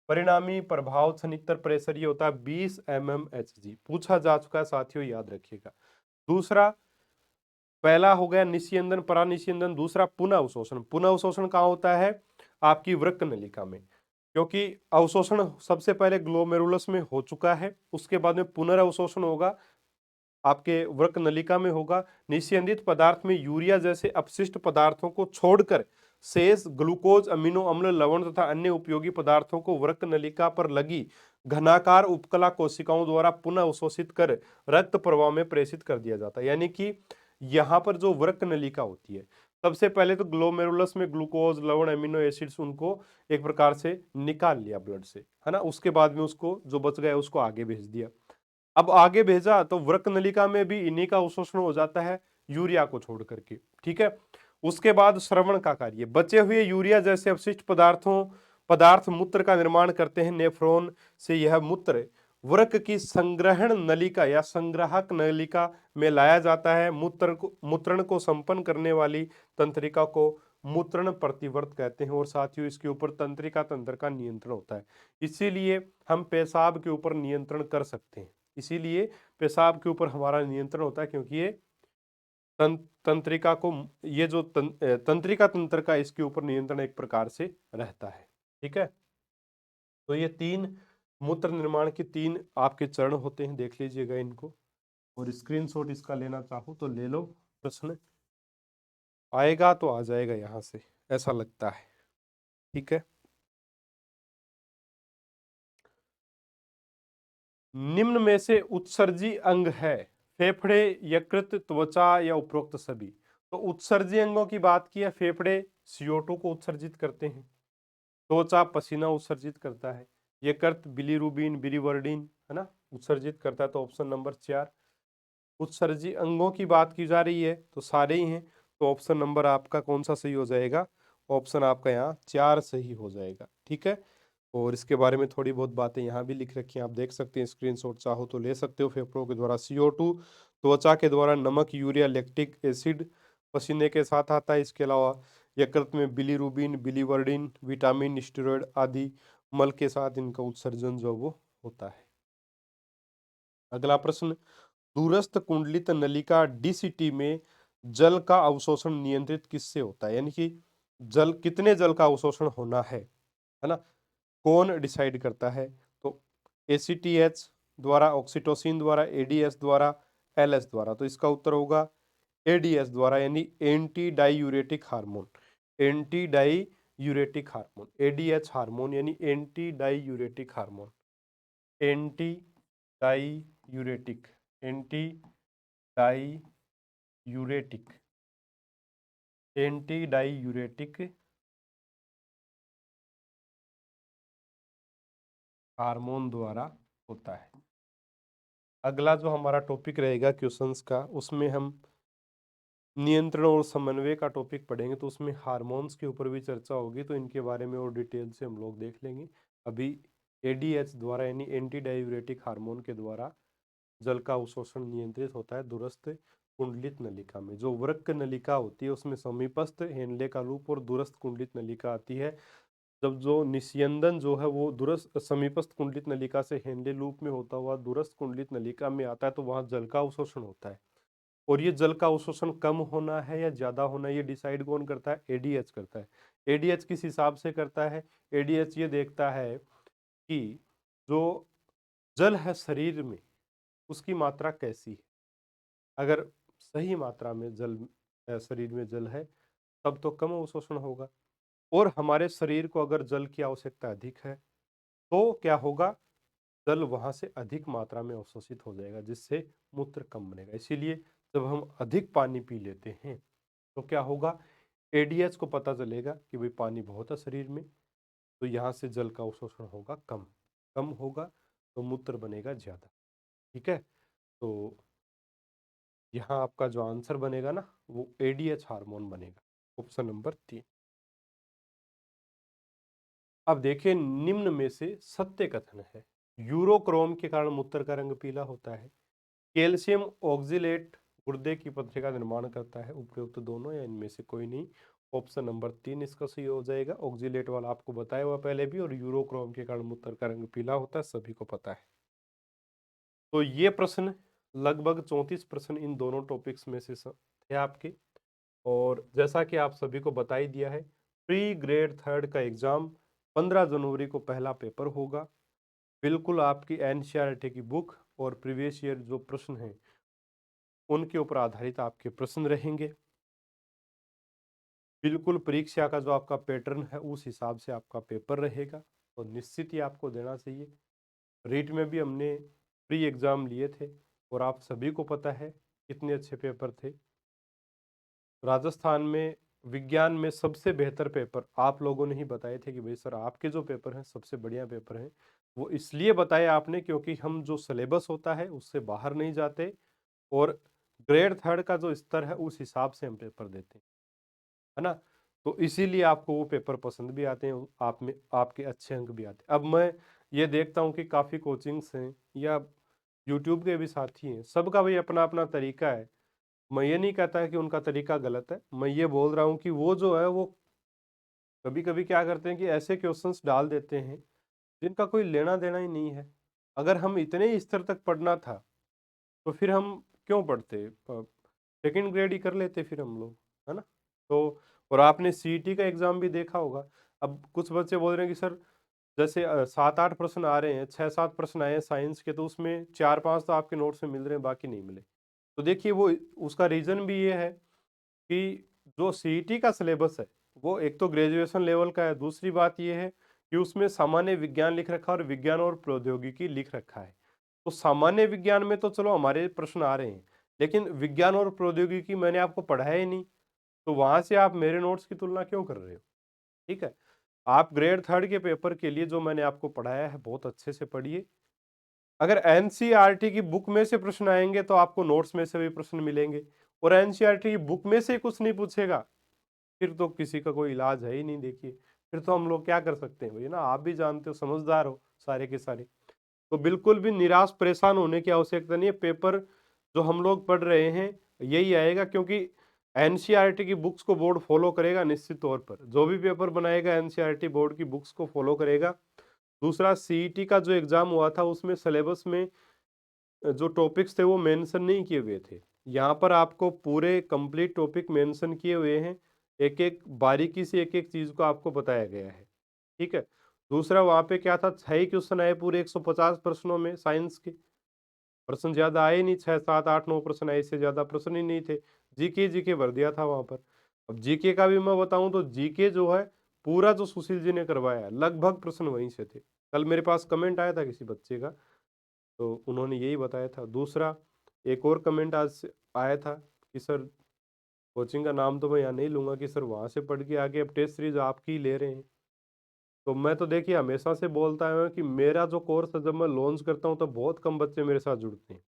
परिणामी प्रभाव छनित्र प्रेशर, ये होता है 20 mmHg, पूछा जा चुका है साथियों, याद रखिएगा। दूसरा, पहला हो गया निस्यंदन परानिस्यंदन, दूसरा पुनः अवशोषण। पुनः अवशोषण कहाँ होता है, आपकी वृक्क नलिका में, क्योंकि अवशोषण सबसे पहले ग्लोमेरुलस में हो चुका है, उसके बाद में पुनर्अवशोषण होगा आपके वृक्क नलिका में होगा। निस्यंदित पदार्थ में यूरिया जैसे अपशिष्ट पदार्थों को छोड़कर शेष ग्लूकोज, अमीनो अम्ल, लवण तथा अन्य उपयोगी पदार्थों को वृक्क नलिका पर लगी घनाकार उपकला कोशिकाओं द्वारा पुनः अवशोषित कर रक्त प्रवाह में प्रेषित कर दिया जाता है। यानी कि यहाँ पर जो वृक्क नलिका होती है, सबसे पहले तो ग्लोमेरुलस में ग्लूकोज, लवण, अमीनो एसिड्स उनको एक प्रकार से निकाल लिया ब्लड से, है ना, उसके बाद में उसको जो बच गया उसको आगे भेज दिया। अब आगे भेजा तो वृक्क नलिका में भी इन्हीं का अवशोषण हो जाता है यूरिया को छोड़ करके। ठीक है, उसके बाद श्रवण का कार्य, बचे हुए यूरिया जैसे अपशिष्ट पदार्थ मूत्र का निर्माण करते हैं। नेफ्रॉन से यह मूत्र वृक्क की संग्रहण नलिका या संग्राहक नलिका में लाया जाता है। मूत्रण को संपन्न करने वाली तंत्रिका को मूत्रण प्रतिवर्त कहते हैं और साथियों इसके ऊपर तंत्रिका तंत्र का नियंत्रण होता है। इसीलिए हम पेशाब के ऊपर नियंत्रण कर सकते हैं, इसीलिए पेशाब के ऊपर हमारा नियंत्रण होता है, क्योंकि ये तंत्रिका को, ये जो तंत्रिका तंत्र का इसके ऊपर नियंत्रण एक प्रकार से रहता है। ठीक है, तो ये 3 मूत्र निर्माण के 3 आपके चरण होते हैं, देख लीजिएगा इनको, और स्क्रीनशॉट इसका लेना चाहो तो ले लो। प्रश्न आएगा तो आ जाएगा यहां से, ऐसा लगता है। ठीक है, निम्न में से उत्सर्जी अंग है, फेफड़े, यकृत, त्वचा या उपरोक्त सभी। तो उत्सर्जी अंगों की बात की है, फेफड़े CO2 को उत्सर्जित करते हैं, त्वचा पसीना उत्सर्जित करता है, यकृत बिलीरुबिन बिलीवर्डिन है ना उत्सर्जित करता है, तो ऑप्शन नंबर 4। उत्सर्जी अंगों की बात की जा रही है तो सारे ही हैं, तो ऑप्शन नंबर आपका कौन सा सही हो जाएगा, ऑप्शन आपका यहाँ 4 सही हो जाएगा। ठीक है, और इसके बारे में थोड़ी बहुत बातें यहाँ भी लिख रखी हैं, आप देख सकते हैं, स्क्रीनशॉट चाहो तो ले सकते हो। फेफड़ों के द्वारा CO2, त्वचा के द्वारा नमक, यूरिया, लैक्टिक एसिड पसीने के साथ आता है। इसके अलावा यकृत में बिलीरुबिन, बिलीवर्डिन, विटामिन, स्टेरॉइड आदि मल के साथ इनका उत्सर्जन जो वो होता है। अगला प्रश्न, दूरस्थ कुंडलित नलिका DCT में जल का अवशोषण नियंत्रित किससे होता है, यानी कि जल कितने जल का अवशोषण होना है ना, कौन डिसाइड करता है। तो ACTH द्वारा, ऑक्सीटोसिन द्वारा, ADS द्वारा, LS द्वारा। तो इसका उत्तर होगा ADS द्वारा, यानी anti diuretic hormone. Anti diuretic hormone, ADH hormone यानी anti diuretic hormone. Anti diuretic, anti diuretic, anti diuretic hormone द्वारा होता है। अगला जो हमारा टॉपिक रहेगा क्वेश्चंस का, उसमें हम नियंत्रण और समन्वय का टॉपिक पढ़ेंगे, तो उसमें हार्मोन्स के ऊपर भी चर्चा होगी, तो इनके बारे में और डिटेल से हम लोग देख लेंगे। अभी ADH द्वारा यानी एंटी डायूरेटिक हार्मोन के द्वारा जल का अवशोषण नियंत्रित होता है दूरस्थ कुंडलित नलिका में। जो वृक्क नलिका होती है उसमें समीपस्थ, हेनले का लूप और दूरस्थ कुंडलित नलिका आती है। जब जो निस्यंदन जो है वो दूरस्थ समीपस्थ कुंडलित नलिका से हेनले लूप में होता हुआ दूरस्थ कुंडलित नलिका में आता है, तो वहां जल का अवशोषण होता है। और ये जल का अवशोषण कम होना है या ज्यादा होना है, ये डिसाइड कौन करता है, ADH करता है। ADH किस हिसाब से करता है, ADH ये देखता है कि जो जल है शरीर में उसकी मात्रा कैसी है। अगर सही मात्रा में जल शरीर में जल है तब तो कम अवशोषण होगा, और हमारे शरीर को अगर जल की आवश्यकता अधिक है तो क्या होगा, जल वहां से अधिक मात्रा में अवशोषित हो जाएगा, जिससे मूत्र कम बनेगा। इसीलिए जब हम अधिक पानी पी लेते हैं तो क्या होगा, ADH को पता चलेगा कि भाई पानी बहुत है शरीर में, तो यहाँ से जल का अवशोषण होगा कम, कम होगा तो मूत्र बनेगा ज्यादा। ठीक है, तो यहाँ आपका जो आंसर बनेगा ना वो ADH हार्मोन बनेगा, ऑप्शन नंबर 3। अब देखिए, निम्न में से सत्य कथन है, यूरोक्रोम के कारण मूत्र का रंग पीला होता है, कैल्शियम ऑक्जिलेट गुर्दे की पथरी का निर्माण करता है, उपयुक्त दोनों या इनमें से कोई नहीं। ऑप्शन नंबर 3 इसका सही हो जाएगा। ऑक्जिलेट वाला आपको बताया हुआ पहले भी, और यूरोक्रोम के कारण मूत्र का रंग पीला होता है, सभी को पता है। तो ये प्रश्न लगभग 34 प्रश्न इन दोनों टॉपिक्स में से थे आपके, और जैसा कि आप सभी को बता ही दिया है, प्री ग्रेड 3 का एग्जाम 15 जनवरी को पहला पेपर होगा। बिल्कुल आपकी NCERT की बुक और प्रीवियस ईयर जो प्रश्न हैं उनके ऊपर आधारित आपके प्रश्न रहेंगे। बिल्कुल परीक्षा का जो आपका पैटर्न है उस हिसाब से आपका पेपर रहेगा, तो निश्चित ही आपको देना चाहिए। रीट में भी हमने प्री एग्जाम लिए थे और आप सभी को पता है कितने अच्छे पेपर थे। राजस्थान में विज्ञान में सबसे बेहतर पेपर आप लोगों ने ही बताए थे कि भाई सर आपके जो पेपर हैं सबसे बढ़िया पेपर हैं। वो इसलिए बताया आपने क्योंकि हम जो सिलेबस होता है उससे बाहर नहीं जाते, और ग्रेड 3 का जो स्तर है उस हिसाब से हम पेपर देते हैं, है ना। तो इसीलिए आपको वो पेपर पसंद भी आते हैं, आप में आपके अच्छे अंक भी आते हैं। अब मैं ये देखता हूँ कि काफ़ी कोचिंग्स हैं या यूट्यूब के भी साथी हैं, सबका भाई अपना अपना तरीका है। मैं ये नहीं कहता है कि उनका तरीका गलत है, मैं ये बोल रहा हूँ कि वो जो है वो कभी कभी क्या करते हैं कि ऐसे क्वेश्चंस डाल देते हैं जिनका कोई लेना देना ही नहीं है। अगर हम इतने ही स्तर तक पढ़ना था तो फिर हम क्यों पढ़ते। सेकंड ग्रेड ही कर लेते फिर हम लोग, है ना। तो और आपने सीईटी का एग्जाम भी देखा होगा। अब कुछ बच्चे बोल रहे हैं कि सर जैसे 7-8 प्रश्न आ रहे हैं, 6-7 प्रश्न आए हैं साइंस के, तो उसमें 4-5 तो आपके नोट्स में मिल रहे हैं, बाकी नहीं मिले। तो देखिए वो उसका रीजन भी ये है कि जो सीईटी का सिलेबस है वो एक तो ग्रेजुएशन लेवल का है, दूसरी बात ये है कि उसमें सामान्य विज्ञान लिख रखा है और विज्ञान और प्रौद्योगिकी लिख रखा है। तो सामान्य विज्ञान में तो चलो हमारे प्रश्न आ रहे हैं, लेकिन विज्ञान और प्रौद्योगिकी मैंने आपको पढ़ाया ही नहीं, तो वहां से आप मेरे नोट्स की तुलना क्यों कर रहे हो। ठीक है, आप ग्रेड थर्ड के पेपर के लिए जो मैंने आपको पढ़ाया है बहुत अच्छे से पढ़िए। अगर एनसीईआरटी की बुक में से प्रश्न आएंगे तो आपको नोट्स में से भी प्रश्न मिलेंगे, और एनसीईआरटी की बुक में से कुछ नहीं पूछेगा फिर तो किसी का कोई इलाज है ही नहीं। देखिए फिर तो हम लोग क्या कर सकते हैं भैया ना, आप भी जानते हो, समझदार हो सारे के सारे। तो बिल्कुल भी निराश परेशान होने की आवश्यकता नहीं है। पेपर जो हम लोग पढ़ रहे हैं यही आएगा, क्योंकि एनसीईआरटी की बुक्स को बोर्ड फॉलो करेगा निश्चित तौर पर। जो भी पेपर बनाएगा एनसीईआरटी बोर्ड की बुक्स को फॉलो करेगा। दूसरा, सीईटी का जो एग्जाम हुआ था उसमें सिलेबस में जो टॉपिक्स थे वो मेंशन नहीं किए हुए थे। यहाँ पर आपको पूरे कंप्लीट टॉपिक मेंशन किए हुए हैं, एक एक बारीकी से एक एक चीज को आपको बताया गया है। ठीक है। दूसरा, वहाँ पे क्या था, 6 क्वेश्चन आए पूरे 150 प्रश्नों में साइंस के। प्रश्न ज्यादा आए नहीं, 6 7 8 9 प्रश्न आए, इससे ज्यादा प्रश्न ही नहीं थे। जीके जीके भर दिया था वहां पर। अब जीके का भी मैं बताऊं तो जीके जो है पूरा जो सुशील जी ने करवाया है, लगभग प्रश्न वहीं से थे। कल मेरे पास कमेंट आया था किसी बच्चे का, तो उन्होंने यही बताया था। दूसरा, एक और कमेंट आज आया था कि सर, कोचिंग का नाम तो मैं यहाँ नहीं लूंगा, कि सर वहां से पढ़ के आगे अब टेस्ट सीरीज आपकी ही ले रहे हैं। तो मैं तो देखिए हमेशा से बोलता हूँ कि मेरा जो कोर्स है जब मैं लॉन्च करता हूँ तो बहुत कम बच्चे मेरे साथ जुड़ते हैं,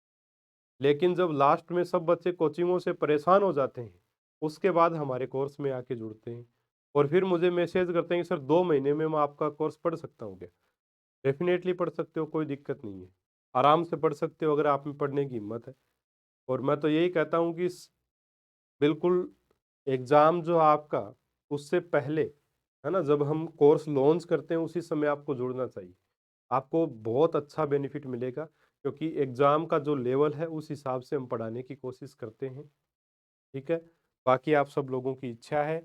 लेकिन जब लास्ट में सब बच्चे कोचिंगों से परेशान हो जाते हैं उसके बाद हमारे कोर्स में आके जुड़ते हैं, और फिर मुझे मैसेज करते हैं कि सर 2 महीने में मैं आपका कोर्स पढ़ सकता हूँ क्या। डेफिनेटली पढ़ सकते हो, कोई दिक्कत नहीं है, आराम से पढ़ सकते हो अगर आप में पढ़ने की हिम्मत है। और मैं तो यही कहता हूँ कि बिल्कुल एग्ज़ाम जो आपका उससे पहले, है ना, जब हम कोर्स लॉन्च करते हैं उसी समय आपको जुड़ना चाहिए। आपको बहुत अच्छा बेनिफिट मिलेगा, क्योंकि एग्ज़ाम का जो लेवल है उस हिसाब से हम पढ़ाने की कोशिश करते हैं। ठीक है। बाकी आप सब लोगों की इच्छा है,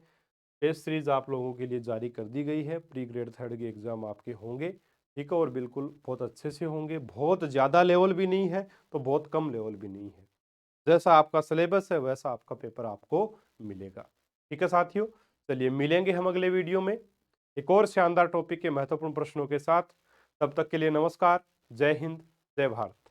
टेस्ट सीरीज आप लोगों के लिए जारी कर दी गई है, प्री ग्रेड थर्ड के एग्ज़ाम आपके होंगे। ठीक है, और बिल्कुल बहुत अच्छे से होंगे, बहुत ज़्यादा लेवल भी नहीं है तो बहुत कम लेवल भी नहीं है। जैसा आपका सिलेबस है वैसा आपका पेपर आपको मिलेगा। ठीक है साथियों, चलिए मिलेंगे हम अगले वीडियो में एक और शानदार टॉपिक के महत्वपूर्ण प्रश्नों के साथ। तब तक के लिए नमस्कार, जय हिंद, जय भारत।